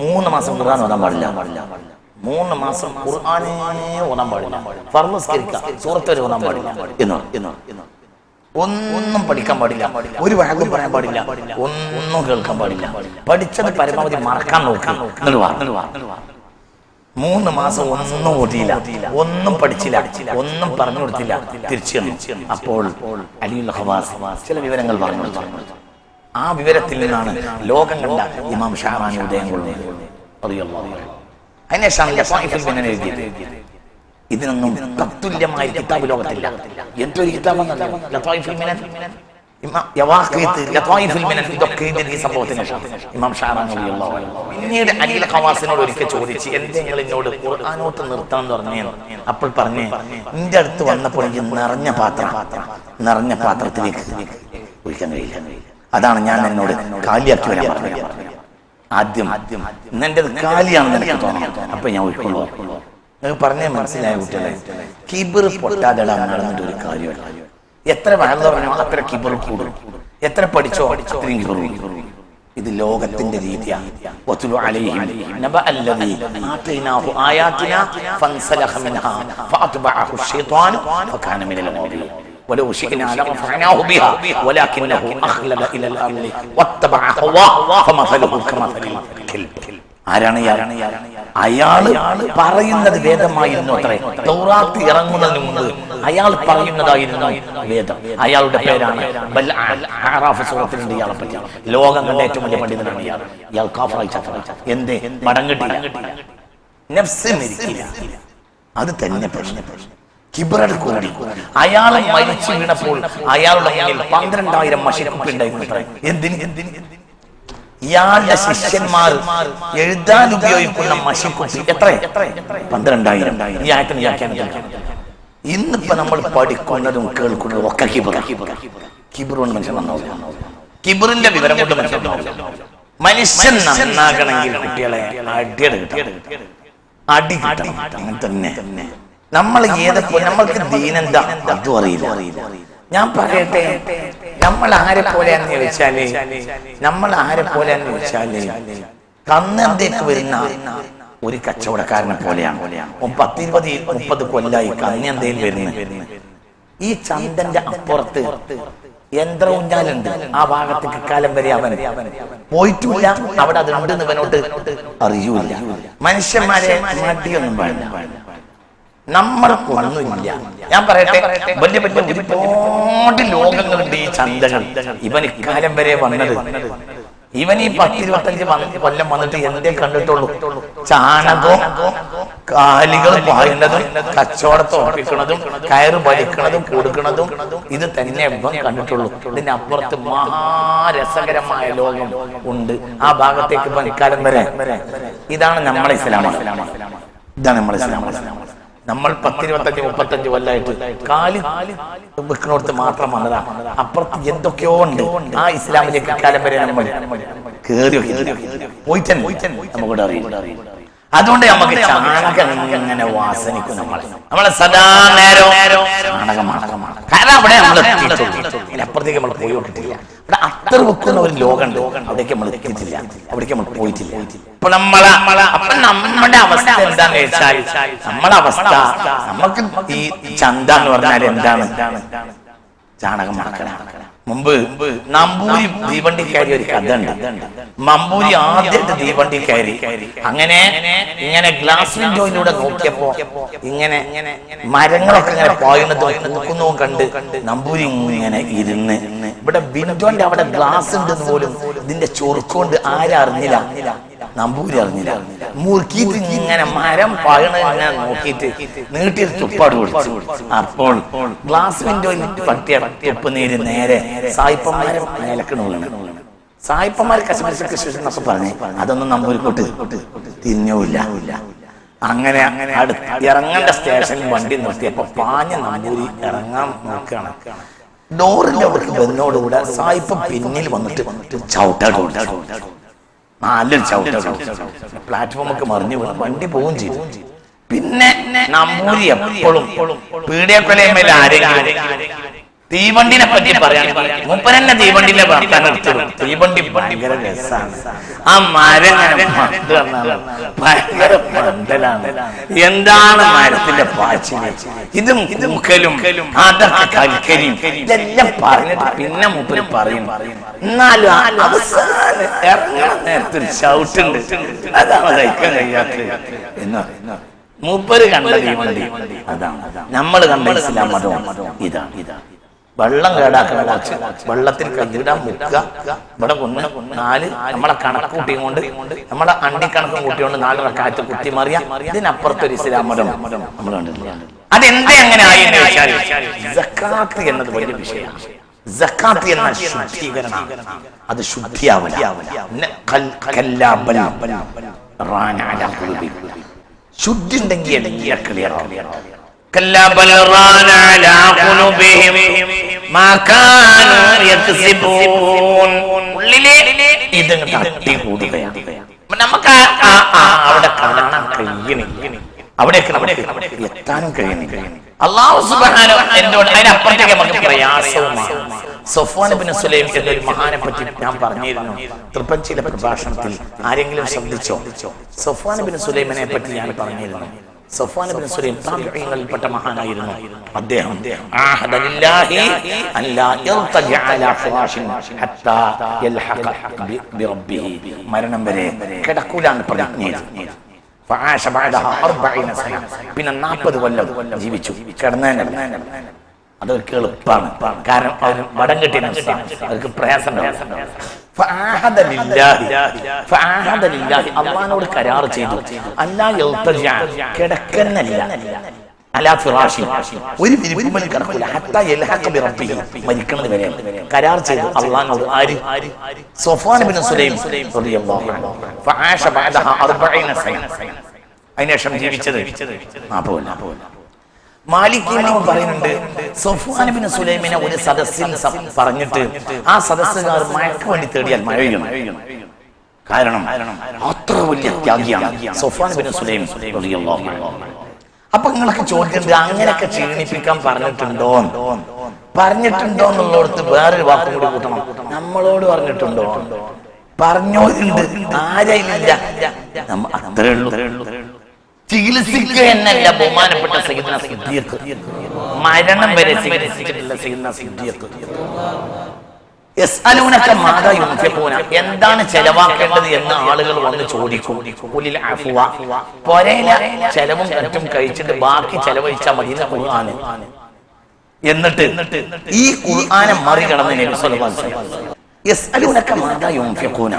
3 മാസം ഖുർആൻ ഓതാൻ പാടില്ല, 3 മാസം ഖുർആനേ ഓതാൻ പാടില്ല, ഫർള് നിസ്കരിക്കുക, സൂറത്ത് വരെ ഓതാൻ പാടില്ല എന്ന്. ഒന്നും പഠിക്കാൻ പാടില്ല, ഒരു വഴക്കും പറയാൻ പാടില്ല, ഒന്നും കേൾക്കാൻ പാടില്ല. പഠിച്ചത് പരമാവധി മറക്കാൻ നോക്കാം. 3 മാസം ഒന്നും ഓടിയില്ല, ഒന്നും പഠിച്ചില്ല, ഒന്നും പറഞ്ഞു കൊടുത്തില്ല, തിരിച്ചു. അപ്പോൾ അലിയുൽ ഖവാസ് ചില വിവരങ്ങൾ പറഞ്ഞു കൊടുത്തു. ആ വിവരത്തിൽ നിന്നാണ് ലോകം കണ്ട ഇമാം ഷെഹ്റാനി ഉദയം കൊള്ളുന്നത്. അതിനെ എഴുതിയത് ഇതിനൊന്നും തത്തുല്യമായ കിതാബ് ലോകത്തില്ല. എന്തൊരു കിതാബാണ് പിന്നീട് അലിയുൽ ഖവാസിനോട് ഒരിക്കൽ ചോദിച്ച് എന്തെങ്കിലും എന്നോട് ഖുർആനോത്ത് നിർത്തണം എന്ന് പറഞ്ഞു. അപ്പോൾ പറഞ്ഞ് നിന്റെ അടുത്ത് വന്നപ്പോൾ എനിക്ക് നിറഞ്ഞ പാത്രത്തിലേക്ക് ഒഴിക്കാൻ കഴിയില്ല. അതാണ് ഞാൻ എന്നോട് കാലിയാക്കി വരാൻ പറഞ്ഞത്. ആദ്യം എന്റെ കാലിയാണെന്ന് എനിക്ക് തോന്നണം, അപ്പൊ ഞാൻ ഒഴിക്കുള്ളൂ. നിങ്ങൾക്ക് പറഞ്ഞേ മനസ്സിലായ കുട്ടികളെ, കിബിർ പൊട്ടാതെ നടന്നിട്ട് ഒരു കാര്യമല്ല. എത്ര വഴന്നു പറഞ്ഞോ അത്ര കിബർ കൂടും, എത്ര പഠിച്ചോ അത്രയും കിബർ കൂടും. ഇത് ലോകത്തിന്റെ രീതിയാണ്. ولو شئنا لرفعناه بها ولكنه أخلد إلى الأرض واتبع هواه فمثله كمثل الكلب. ആരാണ് അയാള് പറയുന്നത് വേദമായിരുന്നു അത്രേ. തൗറാത്ത് ഇറങ്ങുന്നതിന് മുമ്പ് അയാൾ പറയുന്നതായിരുന്നു വേദം. അയാളുടെ പേരാണ് ആറാഫ് സൂറത്തിലുണ്ട് ഇയാളെ പറ്റി. ലോകം കണ്ട ഏറ്റവും വലിയ പണ്ഡിതനാണ് ഇയാൾ കാഫറായി ചത്ത. എന്തേ? മടങ്ങിട്ടില്ല, നഫ്സ് മരിക്കില്ല. അത് തന്നെ പ്രശ്നം. കിബ്റട് കൂടി അയാൾ മരിച്ചു വീണപ്പോൾ അയാളുടെ മുന്നിൽ 12,000 മഷിക്കുപ്പി ഉണ്ടായിരുന്നു. എന്തിന്? ഇയാളുടെ ശിഷ്യന്മാർ എഴുതാൻ ഉപയോഗിക്കുന്ന മഷിക്കുപ്പി എത്ര? 12,000. ഈ ആയത്തിന് വ്യാഖ്യാനം. ഇന്നിപ്പോ നമ്മൾ പഠിക്കുന്നതും കേൾക്കുന്നതും ഒക്കെ കിബ്ർ കൊണ്ട് മനുഷ്യൻ നന്നാവും. കിബ്റിന്റെ വിവരം കൊണ്ട് മനുഷ്യൻ നന്നാകണമെങ്കിൽ കുട്ടികളെ അടി കിട്ടണം. അങ്ങനെ തന്നെ നമ്മൾ ഏതെപ്പോ നമ്മൾക്ക് ദീനെന്താ അതും അറിയില്ല. ഞാൻ പറയട്ടെ, നമ്മൾ ആരെ പോലെയാന്ന് ചോദിച്ചാല് കന്നന്തേക്ക് വരുന്ന ഒരു കച്ചവടക്കാരനെ പോലെയാണ്. 10-20-30 കൊല്ലായി കന്നന്തയിൽ വരുന്നത്. ഈ ചന്തന്റെ അപ്പുറത്ത് യന്ത്ര ഊഞ്ഞാലുണ്ട്. ആ ഭാഗത്തേക്ക് കാലം വരെ അവൻ പോയിട്ടില്ല. അവിടെ അത് ഉണ്ടെന്ന് ഇവനോട്ട് അറിയൂല. മനുഷ്യന്മാരെ മടിയൊന്നും വേണ്ട, നമ്മൾക്കൊന്നുമില്ല. ഞാൻ പറയട്ടെ, വലിയ വലിയ ഒരുപാട് ലോകങ്ങളുണ്ട് ഈ ചന്തകൾ. ഇവൻ ഇക്കാലം വരെ വന്നത്, ഇവൻ ഈ 10-25 കൊല്ലം വന്നിട്ട് എന്തേ കണ്ടിട്ടുള്ളൂ? ചാണകവും കാലികൾ പായുന്നതും കച്ചവടത്തെ ഉറപ്പിക്കുന്നതും കയറ് വലിക്കുന്നതും കൊടുക്കുന്നതും ഇത് തന്നെ ഇവൻ കണ്ടിട്ടുള്ളൂ. ഇതിനപ്പുറത്ത് മഹാരസകരമായ ലോകം ഉണ്ട് ആ ഭാഗത്തേക്ക് ഇവൻ ഇക്കാലം വരെ. ഇതാണ് നമ്മളെ ഇസ്ലാം. ഇതാണ് നമ്മളെ ഇസ്ലാം. നമ്മൾ 10-25-35 കൊല്ലായിട്ട് കാലി വെക്കുന്നിടത്ത് മാത്രം വന്നതാണ്. അപ്പുറത്ത് എന്തൊക്കെയോ ഉണ്ട്. ആ ഇസ്ലാമിലേക്ക് കാലം വരെ നമ്മൾ കേറി പോയിട്ട് നമുക്കിവിടെ അറിയില്ല. അതുകൊണ്ട് നമുക്ക് ചാണകം ഇങ്ങനെ വാസനിക്കും. നമ്മളെ സദാ നേരം ചാണകമാണ്. കാരണം അവിടെ നമ്മൾ അപ്പുറത്തേക്ക് നമ്മൾ പോയി നോക്കിയിട്ടില്ല. ഇവിടെ അത്ര വെക്കുന്ന ഒരു ലോകമുണ്ട്, അവിടേക്ക് നമ്മൾ എത്തിയിട്ടില്ല, അവിടേക്ക് നമ്മൾ പോയിട്ടില്ല. അപ്പൊ നമ്മുടെ അവസ്ഥ എന്താന്ന് വെച്ചാൽ, നമ്മളെ അവസ്ഥ നമുക്ക് ഈ ചന്ത എന്ന് പറഞ്ഞാൽ എന്താണ്? ചാണകം മണക്കണം. മുമ്പ് നമ്പൂരി തീവണ്ടിക്കാരി ഒരു കഥ ഉണ്ട്. നമ്പൂരി ആദ്യമായിട്ട് തീവണ്ടി കയറി അങ്ങനെ ഇങ്ങനെ ഗ്ലാസ് വിൻഡോയിലൂടെ നോക്കിയപ്പോ ഇങ്ങനെ മരങ്ങളൊക്കെ ഇങ്ങനെ പായുന്നതും നോക്കുന്നതും കണ്ട് നമ്പൂരി ഇങ്ങനെ ഇരുന്ന്, ഇവിടെ വിൻഡോന്റെ അവിടെ ഗ്ലാസ് ഉണ്ടെന്ന് പോലും ഇതിന്റെ ചൊറുക്കൊണ്ട് ആരറിഞ്ഞില്ല, നമ്പൂരി അറിഞ്ഞില്ല. മുറുക്കിയിട്ട് ഇങ്ങനെ മരം പായണ ഇങ്ങനെ നോക്കിയിട്ട് നീട്ടിയൊരു തുപ്പാട് കൊടുത്തു. അപ്പോൾ ഗ്ലാസ് വിൻഡോയിൽ പട്ടിയ തുപ്പ് നീര് നേരെ സായിപ്പന്മാരെ നിലക്കണ വീണ്. സായിപ്പന്മാർ കശ്മീർ പറഞ്ഞ് അതൊന്നും നമ്പൂരിക്കോട്ട് തിരിഞ്ഞൂല്ല. അങ്ങനെ ഇറങ്ങേണ്ട സ്റ്റേഷനിൽ വണ്ടി നിർത്തിയപ്പോ പാഞ്ഞ നമ്പൂരി ഇറങ്ങാൻ നോക്കുകയാണ്. ഡോറിന്റെ അവിടെ ബെന്നോടുകൂടെ സായിപ്പം പിന്നിൽ വന്നിട്ട് ചവിട്ടാട് നല്ലൊരു ചവിട്ട പ്ലാറ്റ്ഫോമൊക്കെ മറിഞ്ഞു വണ്ടി പോവുകയും ചെയ്തു. പിന്നെ നമ്പൂരി എപ്പോഴും പീഡിയക്കൊലയമേൽ ആരെങ്കിലും തീവണ്ടിനെ പറ്റി പറയാൻ മൂപ്പരെന്നെ തീവണ്ടിയിലെ വർത്താനം എടുത്തിടും. തീവണ്ടി ഭയങ്കര രസമാണ്. ആ മരം ഭയങ്കര പന്തലാണ്. എന്താണ് മരത്തിന്റെ പാച്ചില്, ഇതും മുക്കലും അതൊക്കെ കൽക്കരിയും ഇതെല്ലാം പറഞ്ഞിട്ട് പിന്നെ മൂപ്പര് പറയും. എന്നാലും അവസാനം ഇറങ്ങണ നേരത്തൊരു ഷൗട്ടുണ്ട്, അതാണ് കഴിക്കാൻ കഴിയാത്തത് എന്ന് പറയുന്നത്. മൂപ്പര് കണ്ട തീവണ്ടി അതാണ്, നമ്മൾ കണ്ട ഇസ്ലാം മതം ഇതാണ്. വെള്ളം കേടാക്കുന്ന കുറച്ച് വെള്ളത്തിൽ കൈയിടാൻ മുക്കുക, ഇവിടെ കൊണ്ട് 4 നമ്മളെ കണക്ക് കൂട്ടിയും കൊണ്ട് നമ്മളെ അണ്ടി കണക്കും കൂട്ടിയോണ്ട് 4 റക്അത്ത് കുത്തി മറിയ. ഇതിനപ്പുറത്തൊരു ഇസ്ലാം മതം നമ്മൾ കണ്ടിട്ടില്ല. അതെന്തേ അങ്ങനെ ആയി എന്ന് വെച്ചാൽ, സക്കാത്ത് എന്നത് വലിയ വിഷയമാണ്. സക്കാത്ത് എന്ന ശുദ്ധീകരണം, അത് ശുദ്ധിയാവില്ല. ശുദ്ധി ഉണ്ടെങ്കിൽ എല്ലാം ക്ലിയർ ആവും. നമുക്ക് അവിടെ കാണാൻ കഴിയണില്ല, അവിടേക്ക് നമുക്ക് എത്താനും കഴിയണില്ല. അല്ലാഹു സുബ്ഹാനഹു എന്തുകൊണ്ട് അതിനപ്പുറത്തേക്ക് നമുക്ക് പ്രയാസവുമാണ്. സഫ്വാൻ ഇബ്നു സുലൈം എന്നൊരു മഹാനെ പറ്റി ഞാൻ പറഞ്ഞിരുന്നു തൃപ്പഞ്ചിയിലെ പ്രഭാഷണത്തിൽ. ആരെങ്കിലും ശ്രദ്ധിച്ചോ? സഫ്വാൻ ഇബ്നു സുലൈമിനെ പറ്റി ഞാൻ പറഞ്ഞിരുന്നു. സഫ്വാൻ ഇബ്നു സുലൈം താബിഈങ്ങളിൽപ്പെട്ട മഹാനായിരുന്നു. അദ്ദേഹം ആഹദലില്ലാഹി അല്ലാ യർതജഅ അലാ ഫിറാഷിൻ ഹത്താ യൽഹഖ ബിറബ്ബിഹി, മരണം വരെ കിടക്കൂലാണ് പ്രതിജ്ഞ ചെയ്തു. ഫആശ ബഅദഹാ 40 സന, പിന്നെ 40 കൊല്ലം ജീവിച്ചു. കിടന്നേനല്ല, അതൊക്കെ എളുപ്പമാണ്. കാരണം അവർ വടം കെട്ടിയ അവർക്ക് പ്രയാസം ഉണ്ടാവും. അള്ളാഹുവിനോട് കരാർ ചെയ്തു, അല്ലാ യൽതജഅ, കിടക്കന്നല്ല, അലാ ഫിറാശി, ഒരു വിരിപ്പുമേൽ കിടക്കൂല, ഹത്താ യൽഹഖ ബിറബ്ബിഹി, മരിക്കുന്നത് വരെ കരാർ ചെയ്തു അള്ളാഹുവിനോട്. ആര്? സഫ്വാൻ ഇബ്നു സുലൈം റളിയല്ലാഹു അൻഹു. ഫആശ ബഅദഹാ 40 സന, അതിനുശേഷം ജീവിച്ചത് 40. മാലിക് ഇമാം പറയുന്നുണ്ട്, സഫ്വാൻ ഇബ്നു സുലൈമിനെ ഒരു സദസ്സിൽ പറഞ്ഞിട്ട് ആ സദസ്സുകാർ മഴയ്ക്ക് വേണ്ടി തേടിയാൽ മഴയും. കാരണം അത്ര വലിയ ത്യാഗിയാണ് സഫ്വാൻ ഇബ്നു സുലൈം റളിയല്ലാഹു അൻഹു. അപ്പൊ നിങ്ങൾക്ക് ചോദിക്കുന്നത്, അങ്ങനെയൊക്കെ ക്ഷീണിപ്പിക്കാൻ പറഞ്ഞിട്ടുണ്ടോ എന്നുള്ളടത്ത് വേറൊരു വാക്കും കൂടി കൂട്ടണം. നമ്മളോട് പറഞ്ഞിട്ടുണ്ടോ? പറഞ്ഞോണ്ട് ആരെയില്ല, അത്രേ ഉള്ളൂ. ചികിത്സിക്കുക എന്നല്ല ബഹുമാനപ്പെട്ട സയ്യിദുനാ സിദ്ദീഖ്, മരണം വരെ ചികിത്സിച്ചിട്ടുള്ള സയ്യിദുനാ സിദ്ദീഖ്. യസ്അലൂനക മാദാ യുൻഫിഖൂന, എന്താണ് ചെലവാക്കേണ്ടത് എന്ന് ആളുകൾ വന്ന് ചോദിക്കും. ഖുലിൽ അഫ്വ, പൊരയിലെ ചെലവും മറ്റും കഴിച്ചിട്ട് ബാക്കി ചെലവഴിച്ചാൽ മതി ഖുർആൻ. എന്നിട്ട് ഈ ഖുർആനെ മറികടന്ന് നബി സല്ലല്ലാഹു അലൈഹി വസല്ലം യസ്അലൂനക മാദാ യുൻഫിഖൂന,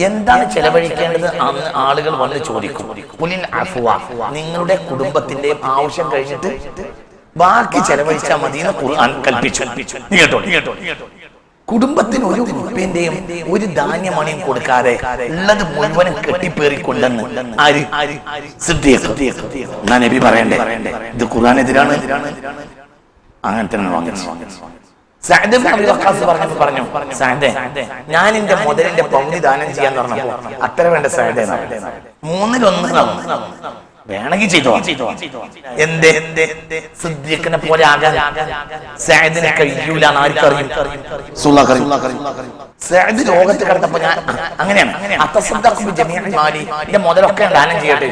എന്താണ് ചെലവഴിക്കേണ്ടത് എന്ന് ആളുകൾ വന്ന് ചോദിക്കും. ഖുലിൽ അഫ്വ, നിങ്ങളുടെ കുടുംബത്തിന്റെയും ആവശ്യം കഴിഞ്ഞിട്ട് ബാക്കി ചെലവഴിച്ചാൽ മതി എന്ന് ഖുർആൻ കൽപ്പിച്ചു. കേട്ടോ, കുടുംബത്തിന് ഒരു ഉറുപ്പിന്റെയും ഒരു ധാന്യമണിയും കൊടുക്കാതെ ഉള്ളത് മുഴുവനും കെട്ടിപ്പേറിക്കൊണ്ടെന്ന് ആര്? സിദ്ദീഖ്. എന്നാ നബി പറയണ്ടേ ഇത് ഖുർആനെതിരാണ്? അങ്ങനെ തന്നെ വാങ്ങിച്ചു. സഅദ് ഇബ്നു അബീ വഖാസ് പറഞ്ഞു, സഅദേ, ഞാൻ എന്റെ മുതലിന്റെ പകുതി ദാനം ചെയ്യാൻ പറഞ്ഞപ്പോ അത്ര വേണ്ട സഅദേ, 1/3 വേണമെങ്കിൽ ചെയ്തോ. എന്തേ? സിദ്ദീഖിനെ പോലെ ആകാൻ സഅദിന് കഴിയൂല. ആർക്കറിയും? സഅദ് ലോകത്ത് കിടന്നപ്പോ ഞാൻ അങ്ങനെയാണ്, എന്റെ മുതലൊക്കെ ദാനം ചെയ്യട്ടെ.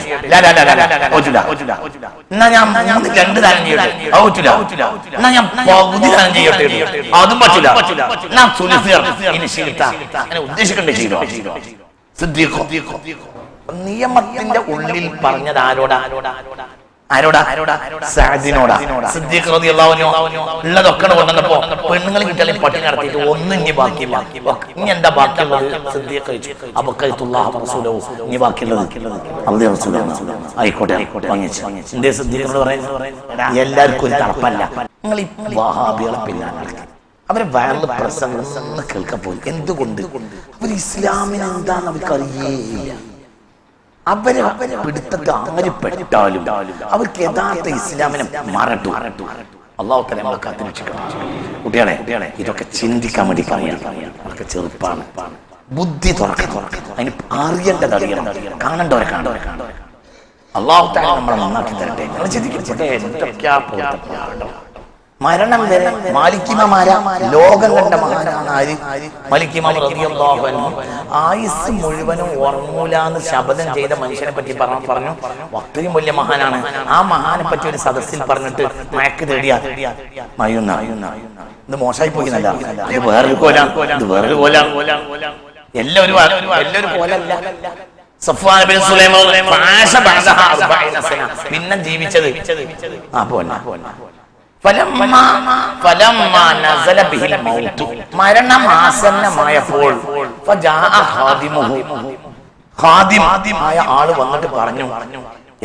എന്നാ ഞാൻ 2 ദാനം ചെയ്യട്ടെ. എന്നാ ഞാൻ പകുതി ദാനം ചെയ്യട്ടെ. അതും പറ്റില്ല. അങ്ങനെ ഉദ്ദേശിക്കണ്ടേ ചെയ്തോ. സിദ്ദീഖ് നിയമത്തിന്റെ ഉള്ളിൽ പറഞ്ഞത് ആരോടാ? സഅദിനോടാ. സിദ്ദീഖ് റളിയല്ലാഹു അൻഹു ഉള്ളതൊക്കെ കൊണ്ടുവന്നപ്പോ പെണ്ണുങ്ങൾ കിട്ടിയാലും പട്ടിണി നടത്തിയിട്ട് ഒന്നും ഇനി ബാക്കിയില്ല. ഇനി എന്താ ബാക്കിയുള്ളത്? സിദ്ദീഖ് കഴിച്ചു. അബഖൈതുല്ലാഹു റസൂലഹു, ഇനി ബാക്കിയുള്ളത് അല്ലാഹു റസൂലാണ്. ആയിക്കോട്ടെ വാങ്ങിച്ചു. എന്തേ സിദ്ദീഖിനോട് പറയുന്നത്? എല്ലാവർക്കും ഒരു തറപ്പല്ല. നിങ്ങൾ ഈ വഹാബികളെ പിന്നാലെ നടക്കുക, അവരെ വയറിൽ പ്രസംഗം കേൾക്കാൻ പോയി. എന്തുകൊണ്ട്? അവർ ഇസ്ലാമിന് എന്താന്ന് അവർക്ക് അറിയേയില്ല. അവരെ പിടുത്തത്തെ ആര് പെട്ടാലും അവർക്ക് യഥാർത്ഥ ഇസ്ലാമിനെ മറട്ടു. അല്ലാഹു തആല നമ്മളെ കാത്തുരക്ഷിക്കട്ടെ. കുട്ടികളെ, ഇതൊക്കെ ചിന്തിക്കാൻ വേണ്ടി പറയാം. അവർക്ക് ചെറുപ്പാണ്, ബുദ്ധി തുറക്കണം, അതിന് അറിയേണ്ടത് അറിയണം, കാണേണ്ടവരെ കാണേണ്ടവരെ. അല്ലാഹു തആല നമ്മളെ നന്നാക്കി തരട്ടെ. നിങ്ങൾ ചിന്തിക്കട്ടെ, എന്തൊക്കെയാ പോകണ്ടോ. മരണം വരെ മാലിക് ഇമാമാരാ ലോകം കണ്ട മഹാനാണ് ആര്? മാലിക് ഇമാം റളിയല്ലാഹു അൻഹു. ആയുസ് മുഴുവനും ഉറങ്ങൂലാന്ന് ശപഥം ചെയ്ത മനുഷ്യനെ പറ്റി പറഞ്ഞു. അത്രയും വലിയ മഹാനാണ്. ആ മഹാനെ പറ്റി ഒരു സദസ്സിൽ പറഞ്ഞിട്ട് മയക്ക് തേടിയാ മയുന്ന. ഇത് മോശമായി പോയി എന്നല്ല, ഇത് വേറൊരു കോലാണ്, ഇത് വേറൊരു കോലാണ്. എല്ലാവരും കോലല്ല. സഫ്വാൻ ഇബ്നു സുലൈം പിന്നെ ജീവിച്ചത് മരണമാസന്നമായപ്പോൾ ഖാദിമായ ആള് വന്നിട്ട് പറഞ്ഞു,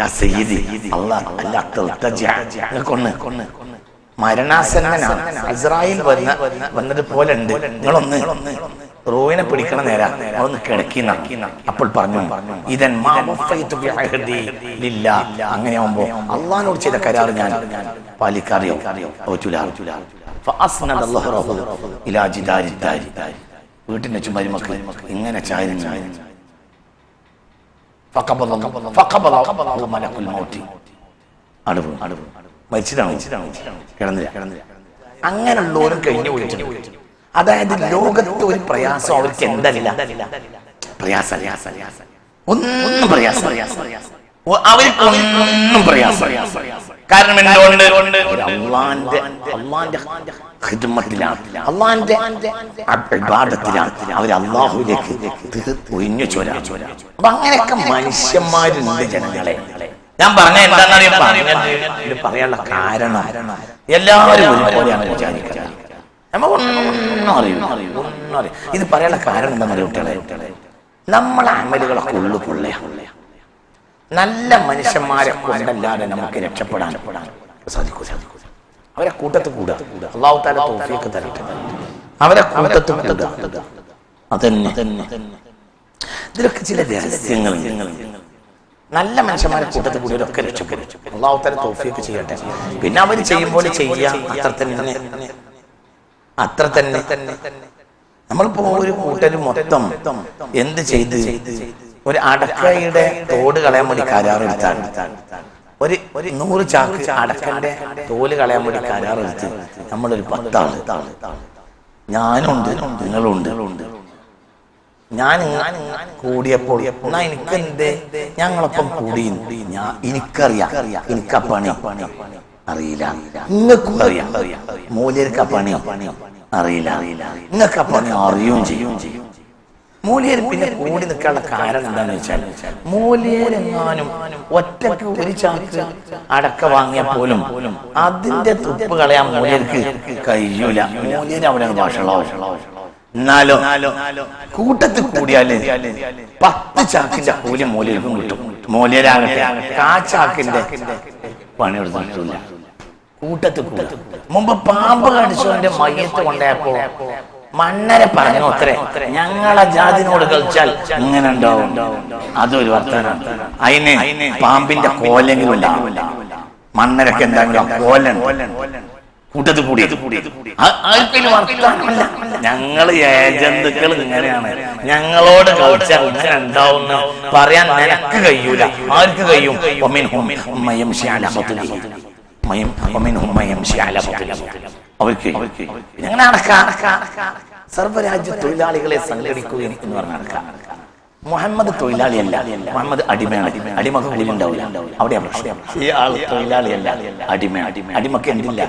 യാ സയ്യിദി, മരണാസന്നനാണ്, അസ്രായിൽ വന്നതുപോലെ ഉണ്ട്, നിങ്ങളൊന്ന് റൂഹിനെ പിടിക്കണ നേരാ, അതൊന്ന് കിടക്കുന്ന. അപ്പോൾ പറഞ്ഞു, ഇതൻ അങ്ങനെയാവുമ്പോ അള്ളാഹിനോട് ചെയ്ത കരാർ ഞാൻ പാലിക്കാറിയോ? വീട്ടിന്റെ ചുമരുമക്ക് ഇങ്ങനെ ചായച്ചു. മരിച്ചിട്ടാണ്, കിടന്നില്ല. അങ്ങനെയുള്ളവരും കഴിഞ്ഞു പോയിട്ടുണ്ട്. അതായത് ലോകത്ത് ഒരു പ്രയാസം അവർക്ക് എന്തല്ല, പ്രയാസം ഒന്നും പ്രയാസം. അവർക്കൊന്നും പ്രയാസം. കാരണം എന്തുകൊണ്ട് അള്ളാന്റെ ഖിദ്മത്തിലാണ്, അള്ളാന്റെ ഇബാദത്തിലാണ് അവർ അള്ളാഹുവിലേക്ക് ഒഴിഞ്ഞു ചോരാ. അപ്പൊ അങ്ങനെയൊക്കെ മനുഷ്യന്മാരുണ്ട് ജനങ്ങളെ. ഞാൻ പറഞ്ഞ എന്താണെന്നറിയാം, പറഞ്ഞത് പറയാനുള്ള കാരണം എല്ലാവരും ഒരുപോലെയാണ് വിചാരിക്കുന്നത്. ഒന്നും അറിയില്ല. ഇത് പറയാനുള്ള കാരണം എന്താണെന്നറിയ കുട്ടികളെ, നമ്മളെ അമലുകളൊക്കെ ഉള്ളു പൊള്ളയാണ്. നല്ല മനുഷ്യന്മാരെ കൊണ്ടല്ലാതെ നമുക്ക് രക്ഷപ്പെടാൻ സാധിക്കൂല. അവരെ കൂട്ടത്തിൽ കൂടുക, അല്ലാഹു തആല തൗഫീഖ് തരട്ടെ. അവരെ കൂട്ടത്തിൽ കൂടുക, അതന്നെ. ഇതിലൊക്കെ ചില രഹസ്യങ്ങളുണ്ട്. നല്ല മനുഷ്യന്മാരെ കൂട്ടത്തിൽ കൂടിയവരൊക്കെ രക്ഷപ്പെടും. അല്ലാഹു തആല തൗഫീഖ് ചെയ്യട്ടെ. പിന്നെ അവർ ചെയ്യുമ്പോൾ ചെയ്യാം, അത്ര തന്നെ. നമ്മളിപ്പോ ഒരു കൂട്ടര് മൊത്തം എന്ത് ചെയ്ത് ഒരു അടക്കയുടെ തോട് കളയാൻ വേണ്ടി കരാറെടുത്താണ്. ഒരു 100 ചാക്ക് അടക്കന്റെ തോല് കളയാൻ വേണ്ടി കരാറെടുത്ത് നമ്മളൊരു 10 ആള്, ഞാനുണ്ട് നിങ്ങളുണ്ട്. ഞാൻ കൂടിയപ്പോൾ എന്നാ എനിക്കെന്തേ ഞങ്ങളൊപ്പം കൂടി, എനിക്കറിയാം എനിക്കാ പണി അറിയില്ല, നിങ്ങൾക്കും അറിയാം മൂല്യർക്ക് പണി അറിയില്ല, നിങ്ങൾക്ക് ആ പണി അറിയുകയും ചെയ്യും. മൂല്യർ പിന്നെ കൂടി നിൽക്കാനുള്ള കാരണം എന്താണെന്ന് വെച്ചാൽ, മൂല്യരെങ്ങാനും ഒറ്റക്ക് ഒരു ചാക്ക് അടക്ക വാങ്ങിയ പോലും അതിന്റെ തുപ്പ് കളയാൻ മൂല്യർക്ക് കഴിയൂല. മൂല്യര് അവിടെ ഭാഷകളാവും. എന്നാലോ കൂട്ടത്തിൽ കൂടിയാല് 10 ചാക്കിന്റെ കൂലി മൂല്യർക്കും കിട്ടും. മൂല്യരാകട്ടെ കാച്ചാക്കിന്റെ പണിയെടുത്തിട്ടില്ല. കൂട്ടത്തിൽ കൂടെ മുമ്പ് പാമ്പ് കടിച്ചവന്റെ മയ്യത്ത് കൊണ്ടപ്പോ മണ്ണരെ പറഞ്ഞു അത്രേ, ഞങ്ങളെ ജാതിനോട് കളിച്ചാൽ ഇങ്ങനെ ഉണ്ടാവും. അതൊരു വർത്തമാനം. അതിന് പാമ്പിന്റെ കോലെങ്കിലും ഉണ്ടാവില്ല. മണ്ണരൊക്കെ എന്തെങ്കിലും കോലൻ കൂട്ടത്തിൽ കൂടി ഞങ്ങള് ഏജന്തുക്കൾ ഇങ്ങനെയാണ്, ഞങ്ങളോട് കളിച്ചാൽ ഇങ്ങനെ ഉണ്ടാവും പറയാൻ നിനക്ക് കഴിയൂല. ആർക്ക് കഴിയും? അവർക്ക് സർവ്വരാജ്യ തൊഴിലാളികളെ സംഘടിക്കുക എന്ന് പറഞ്ഞ നടക്കാം. മുഹമ്മദ് തൊഴിലാളിയല്ല, മുഹമ്മദ് അടിമയാണ്. അടിമക്ക് കൂലി ഉണ്ടാവില്ല. അവിടെ ഈ ആൾ തൊഴിലാളിയല്ല, അടിമയാണ്. അടിമക്ക് എന്തില്ല?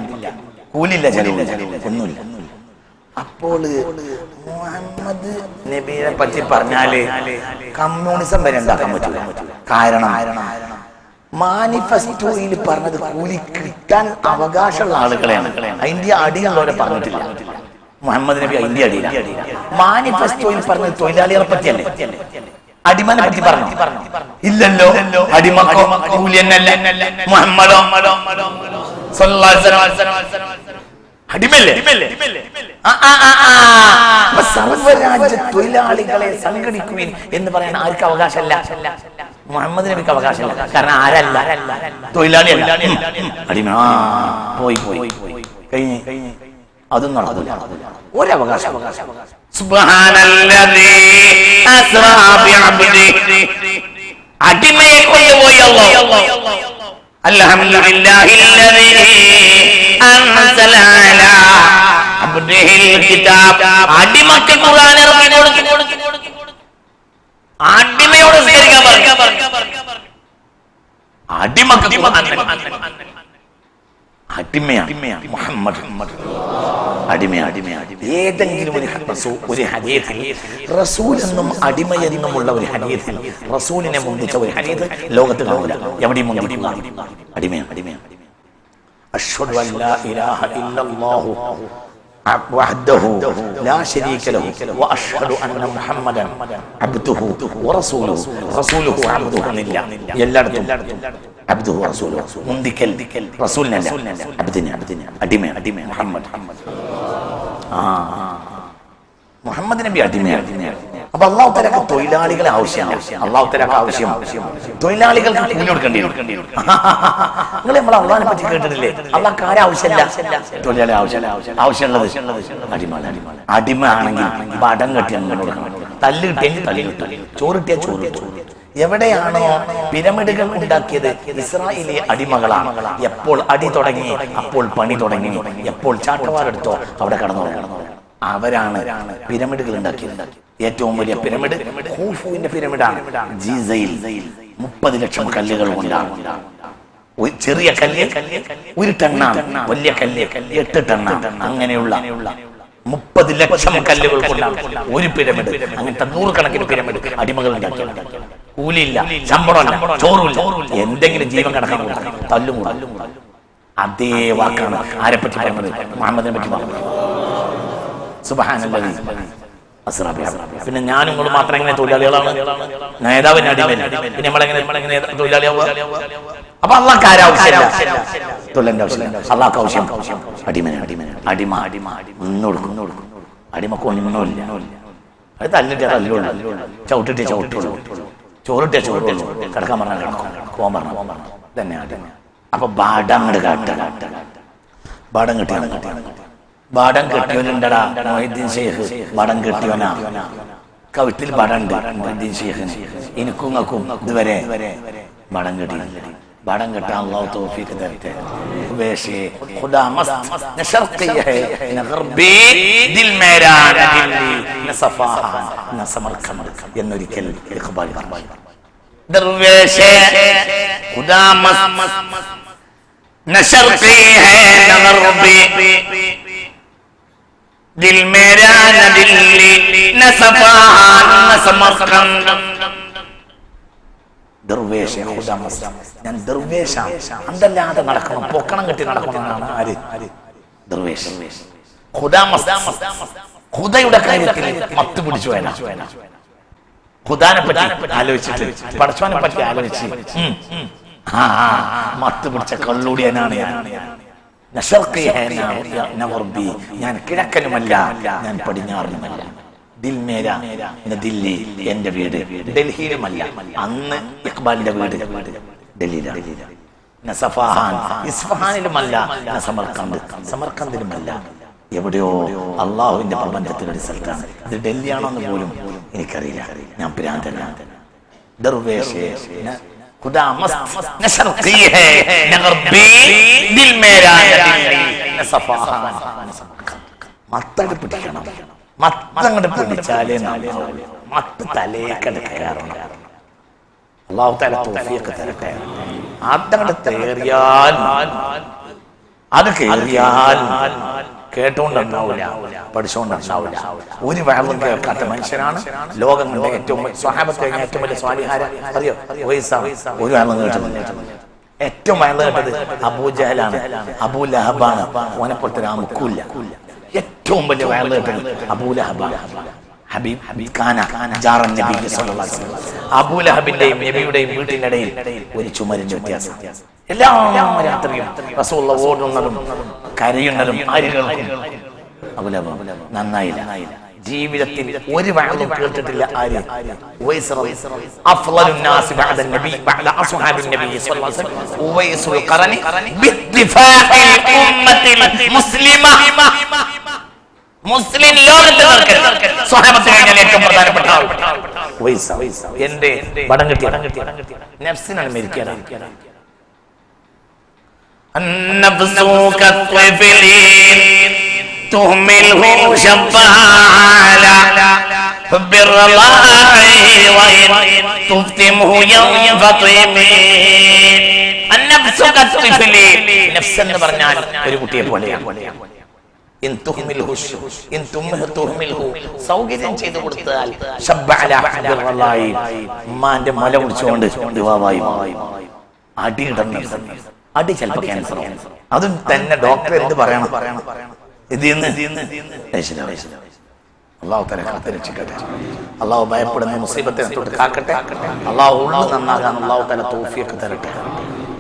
കൂലില്ല, ചെലവില്ല, ഒന്നുമില്ല. അപ്പോൾ മുഹമ്മദ് നബിയെ പറ്റി പറഞ്ഞാല് കമ്മ്യൂണിസം വരെ ഉണ്ടാക്കാൻ പറ്റില്ല. കാരണം മാനിഫെസ്റ്റോയിൽ പറഞ്ഞത് കൂലി കിട്ടാൻ അവകാശമുള്ള ആളുകളെയാണ്. അതിന്റെ അടിയുള്ളവരെ പറഞ്ഞിട്ടില്ല. മുഹമ്മദ് നബി അതിന്റെ അടിയില്ല. മാനിഫെസ്റ്റോയിൽ പറഞ്ഞത് തൊഴിലാളികളെ പറ്റിയല്ലേ, അടിമനെ പറ്റി പറഞ്ഞു ഇല്ലല്ലോ. അടിമക്കോ കൂലി എന്നല്ല. മുഹമ്മദോ അടിമല്ലേ. സർവ്വരാജ്യ തൊഴിലാളികളെ സംഘടിക്കുവിൻ എന്ന് പറയാൻ ആർക്ക് അവകാശമല്ല? മുഹമ്മദ് നബിക്ക് അവകാശമല്ല. കാരണം ആരല്ല? തൊഴിലാളിയല്ല, അടിമ. പോയി കഴിഞ്ഞ് അതും നടക്കില്ല. ഒരവകാശം. അടിമയെ കൊണ്ടുപോയി അടിമക്ക് ഖുർആൻ ഇറക്കി കൊടുത്തു. അടിമയോട് അടിമക്ക് അടിമയാണ് മുഹമ്മദ്. അടിമയാണ്. ഏതെങ്കിലും ഒരു ഹദീസിൽ റസൂൽ എന്നും അടിമയെന്നുമുള്ള ഒരു ഹദീസിൽ റസൂലിനെ മുന്തിച്ച ഒരു ഹദീസ് ലോകത്ത് കാണില്ല. എവിടെയും മുന്തില്ല. അടിമയാണ്. അഷ്ഹദു അൻ ലാ ഇലാഹ ഇല്ലല്ലാഹു വഹ്ദഹു ലാ ശരീക ലഹു വഅഷ്ഹദു അന്ന മുഹമ്മദൻ അബ്ദുഹു വറസൂലുഹു. റസൂലുഹു അബ്ദുഹു എന്നില്ല, എല്ലായിടത്തും അബ്ദുഹു റസൂലുഹു. മുന്തിക്കൽ റസൂലിനല്ല, അബ്ദിനെ. അടിമയാണ് മുഹമ്മദ്. മുഹമ്മദ് നബി അടിമയാണ്. അപ്പൊ അല്ലാഹു തആലക്ക് തൊഴിലാളികളെ ആവശ്യമാണ്. അല്ലാഹു തആലക്ക് ആവശ്യം തൊഴിലാളികൾക്ക് കൂലി കൊടുക്കേണ്ടി വരും. നിങ്ങൾ നമ്മൾ അള്ളാഹിനെ പറ്റി കേട്ടിട്ടില്ലേ? അള്ളാഹ്ക്ക് ആരെ ആവശ്യമില്ല? തൊഴിലാളി ആവശ്യമുള്ളത് അടിമ ആണെങ്കിൽ പടം കെട്ടി തല്ല് കിട്ടിയെങ്കിൽ തല്ല് കിട്ടും, ചോറ് കിട്ടിയാൽ ചോറ് കിട്ടും. എവിടെയാണോ പിരമിഡുകൾ ഉണ്ടാക്കിയത് ഇസ്രായേലി അടിമകളാണ്. എപ്പോൾ അടി തുടങ്ങി അപ്പോൾ പണി തുടങ്ങി, എപ്പോൾ ചാട്ടവാറെടുത്തോ അവിടെ കടന്നു. അവരാണ് പിരമിഡുകൾ ഉണ്ടാക്കിയത്. ഏറ്റവും വലിയ പിരമിഡ് ഖൂഫുവിന്റെ പിരമിഡാണ്. ഗീസയിൽ 30 ലക്ഷം കല്ലുകൾ കൊണ്ടാണ്. ചെറിയ കല്ല് 1 ടണ്ണാണ്, വലിയ കല്ല് 8 ടണ്ണാണ്. അങ്ങനെയുള്ള 30 ലക്ഷം കല്ലുകൾ കൊണ്ടാണ് ഒരു പിരമിഡ്. അങ്ങനത്തെ 100 കണക്കിന് പിരമിഡ് അടിമകൾ ഉണ്ടാക്കി. കൂലിയില്ല, ശമ്പളമല്ല, ചോറുമില്ല, എന്തെങ്കിലും ജീവൻ കിടക്കാൻ തല്ലും കൂടാ. അതേ വാക്കാണ് ആരെ പറ്റി പറഞ്ഞത്? മുഹമ്മദിനെ പറ്റി പറഞ്ഞത്. സുബ്ഹാനല്ലാഹി. പിന്നെ ഞാനും നിങ്ങൾ മാത്രം എങ്ങനെ തൊഴിലാളികളാണ്? നേതാവിന് അടിമ, പിന്നെ നമ്മളെങ്ങനെ തൊഴിലാളിയാവുക? അപ്പൊ അള്ളാഹ്ക്ക് ആവശ്യമില്ല, തൊഴിലിന്റെ ആവശ്യമില്ല. അള്ളാഹ്ക്ക് ആവശ്യം അടിമ ഒന്നും അടിമക്ക് ഒന്നുമില്ല. അത് തല്ലിട്ടേ തല്ലുള്ളൂ, ചവിട്ടിട്ടേ ചവിട്ടുള്ളൂ, ചോറിട്ടേ ചോറുള്ളൂ, കിടക്കാൻ പറഞ്ഞാൽ കിടക്കും, പോകാൻ പറഞ്ഞാൽ തന്നെ അടിമ. അപ്പൊ ബാടം ബാടം കെട്ടിയവനുണ്ടടാ മൊയ്തീൻ ഷെയ്ഖ്. ബാടം കെട്ടിയവനാ, കവിട്ടിൽ ബാടുണ്ട് മൊയ്തീൻ ഷെയ്ഖിന്. എനിക്കും നിങ്ങൾക്കും ഇതുവരെ ബാടം കെട്ടി. बाड़न घटा अल्लाह तौफीक देते वैसे खुदा मस्त न शर्क़ी है न ग़र्बी दिल मेरा न दिल्ली न सफ़ाहा न समरकंद എന്നൊരിക്കൽ ഇഖ്ബാൽ പറഞ്ഞു. ദർവേശേ खुदा मस्त न शर्क़ी है न ग़र्बी दिल मेरा न दिल्ली न सफ़ाहा न समरकंद. ഞാൻ ദർവേശാണ്, അന്തല്ലാതെ നടക്കണം, പൊക്കണം കെട്ടി നടക്കണമെന്നാണ് ആര്? ദർവേശ്. ഖുദയുടെ കാര്യത്തിൽ മത്ത് പിടിച്ചു വേന. ഖുദാനെ പറ്റി ആലോചിച്ചിട്ട് പടച്ചവനെ പറ്റി ആലോചിച്ച് മത്ത് പിടിച്ച കള്ളൂടിയനാണ് ഞാൻ. കിഴക്കനുമല്ല, ഞാൻ പടിഞ്ഞാറിനുമല്ല. ദിൽ മേര ദില്ലി, എന്റെ വീട് ഡൽഹിയിലുമല്ല. അന്ന് ഇഖ്ബാലിന്റെ വീട് ഡൽഹിയിലാണ്. ഇസ്ഫഹാനിലുമല്ല, സമർക്കന്ദിലുമല്ല. എവിടെയോ അള്ളാഹുവിന്റെ പ്രപഞ്ചത്തിന്റെ ഒരു സ്ഥലത്താണ്. ഇത് ഡൽഹിയാണോന്ന് പോലും എനിക്കറിയില്ല. ഞാൻ ഭ്രാന്തനാണ്. ദർവേശേ ഖുദാ മസ്ത് ന ശർഖി ഹൈ ന ഗർബി ദിൽ മേര ദില്ലി ന സഫാഹാ ന സമർക്കന്ദ്. മത്തട് പിടിക്കണം. മത്തങ്ങോട്ട് പിടിച്ചാലേ മത്ത് തലേക്കടുത്ത് കയറണം. അല്ലാഹു തആല തൗഫീഖ് തരട്ടെ. അതങ്ങോട്ട് തേറിയാൽ അത് കേറിയാൽ കേട്ടോണ്ടാവില്ല, പഠിച്ചോണ്ടാവില്ല. ഒരു വഅളും കേൾക്കാത്ത മനുഷ്യനാണ് ലോകം കണ്ട ഏറ്റവും സ്വഹാബത്തെ ഏറ്റവും വലിയ സ്വാലിഹാര അറിയോ? ഒരു വഅളും കേട്ടിട്ടില്ല. ഏറ്റവും വഅള് കേട്ടത് അബൂജഹലാണ്, അബൂ ലഹബാണ്. ഓനെപ്പോലത്തെ ആ മുക്കൂല്ല. ഏറ്റവും വലിയ വഅള് കേട്ടത് അബൂ ലഹബാണ്. അബൂലഹബിന്റെയും നബിയുടെയും വീട്ടിനിടയിൽ ഒരു ചുമരിന്റെ വ്യത്യാസം. എല്ലാ രാത്രിയും റസൂലുള്ളാഹി ഓടുന്നതും കരയുന്നതും അബൂലഹബ് നന്നായില്ല. ജീവിതത്തിൽ ഒരു വഅളും കേട്ടിട്ടില്ല. ആര്? അഫ്ളലുൻ നാസി ബഅദ നബി ബഅദ അസ്ഹാബിൻ നബി സ്വല്ലല്ലാഹു അലൈഹി വസല്ലം ഉവൈസുൽ ഖറനി ബിദ്ദിഫാഇൽ ഉമ്മത്തിൽ മുസ്ലിമ. മുസ്ലിം ലോകത്തിൽ സ്വഹാബത്ത് കഴിഞ്ഞാൽ ഏറ്റവും പ്രധാനപ്പെട്ട ആൾ എന്റെ വടം കിട്ടിയ നഫ്സിനാണ് മരിക്കാനാണ്. എന്ന് പറഞ്ഞാൽ ഒരു കുട്ടിയെ പോലെയാണ്. സൗകര്യം ചെയ്തു കൊടുത്താൽ ഉമ്മാന്റെ മല കുടിച്ചുകൊണ്ട് അടിയിടണം. അടി ചിലപ്പോ ക്യാൻസർ. അതും തന്നെ ഡോക്ടർ എന്ത് പറയണം? അള്ളാഹു കാത്തുരക്ഷിക്കട്ടെ. അള്ളാഹു ഭയപ്പെടുന്ന മുസീബത്തിനെ തൊട്ട് കാക്കട്ടെ. അള്ളാഹു ഉള്ളു നന്നാകാൻ അള്ളാഹു തആല തൗഫീഖ് തരട്ടെ.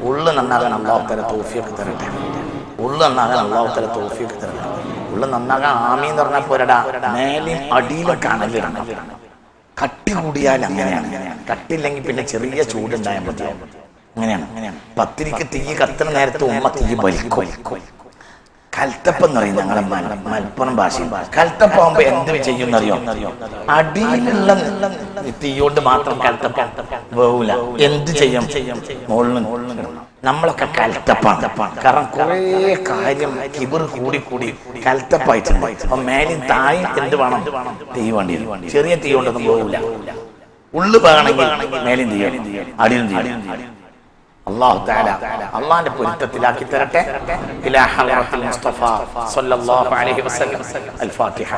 ഉള്ളു നന്നാകാൻ അള്ളാഹു തആല തൗഫീഖ് തരട്ടെ. ഉള്ളു നന്നാകാൻ അള്ളാഹു തആല തൗഫീഖ് തരട്ടെ. ഉള്ളു നന്നാകാൻ ആമീൻ എന്ന് പറഞ്ഞാൽ പോരടാ, മേലും അടിയിലും കണലിലാണ്. കട്ടി കൂടിയാൽ അങ്ങനെയാണ്, കട്ടില്ലെങ്കിൽ പിന്നെ ചെറിയ ചൂടുണ്ടായാൽ മതി. അങ്ങനെയാണ്. പത്തിരിക്ക് തീ കത്തുന്ന നേരത്ത് ഉമ്മ തീ വലിക്കും. കൽത്തപ്പം എന്ന് പറയും ഞങ്ങളെ മലപ്പുറം ഭാഷയിൽ. കൽത്തപ്പാകുമ്പോ എന്ത് ചെയ്യുന്നറിയോ? അടിയിലുള്ള തീയോണ്ട് മാത്രം കൽത്തപ്പം വേവൂല. എന്ത് ചെയ്യും? മുകളിൽ നമ്മളൊക്കെ കൽത്തപ്പാണ്. കാരണം കുറെ കാര്യം കിബിർ കൂടി കൽത്തപ്പായിട്ടുണ്ട്. അപ്പൊ മേലും തായും എന്ത് വേണം? തീ വേണ്ടി. ചെറിയ തീ കൊണ്ടൊന്നും പോകൂല. ഉള്ളു വേണമെങ്കിൽ മേലും ചെയ്യണം, അടിയും ചെയ്യണം. അല്ലാഹു തആല അള്ളാന്റെ പൊരുത്തത്തിലാക്കി തരട്ടെ. ഇലാ ഹളറത്തുൽ മുസ്തഫ സല്ലല്ലാഹു അലൈഹി വസല്ലം. അൽ ഫാത്തിഹ.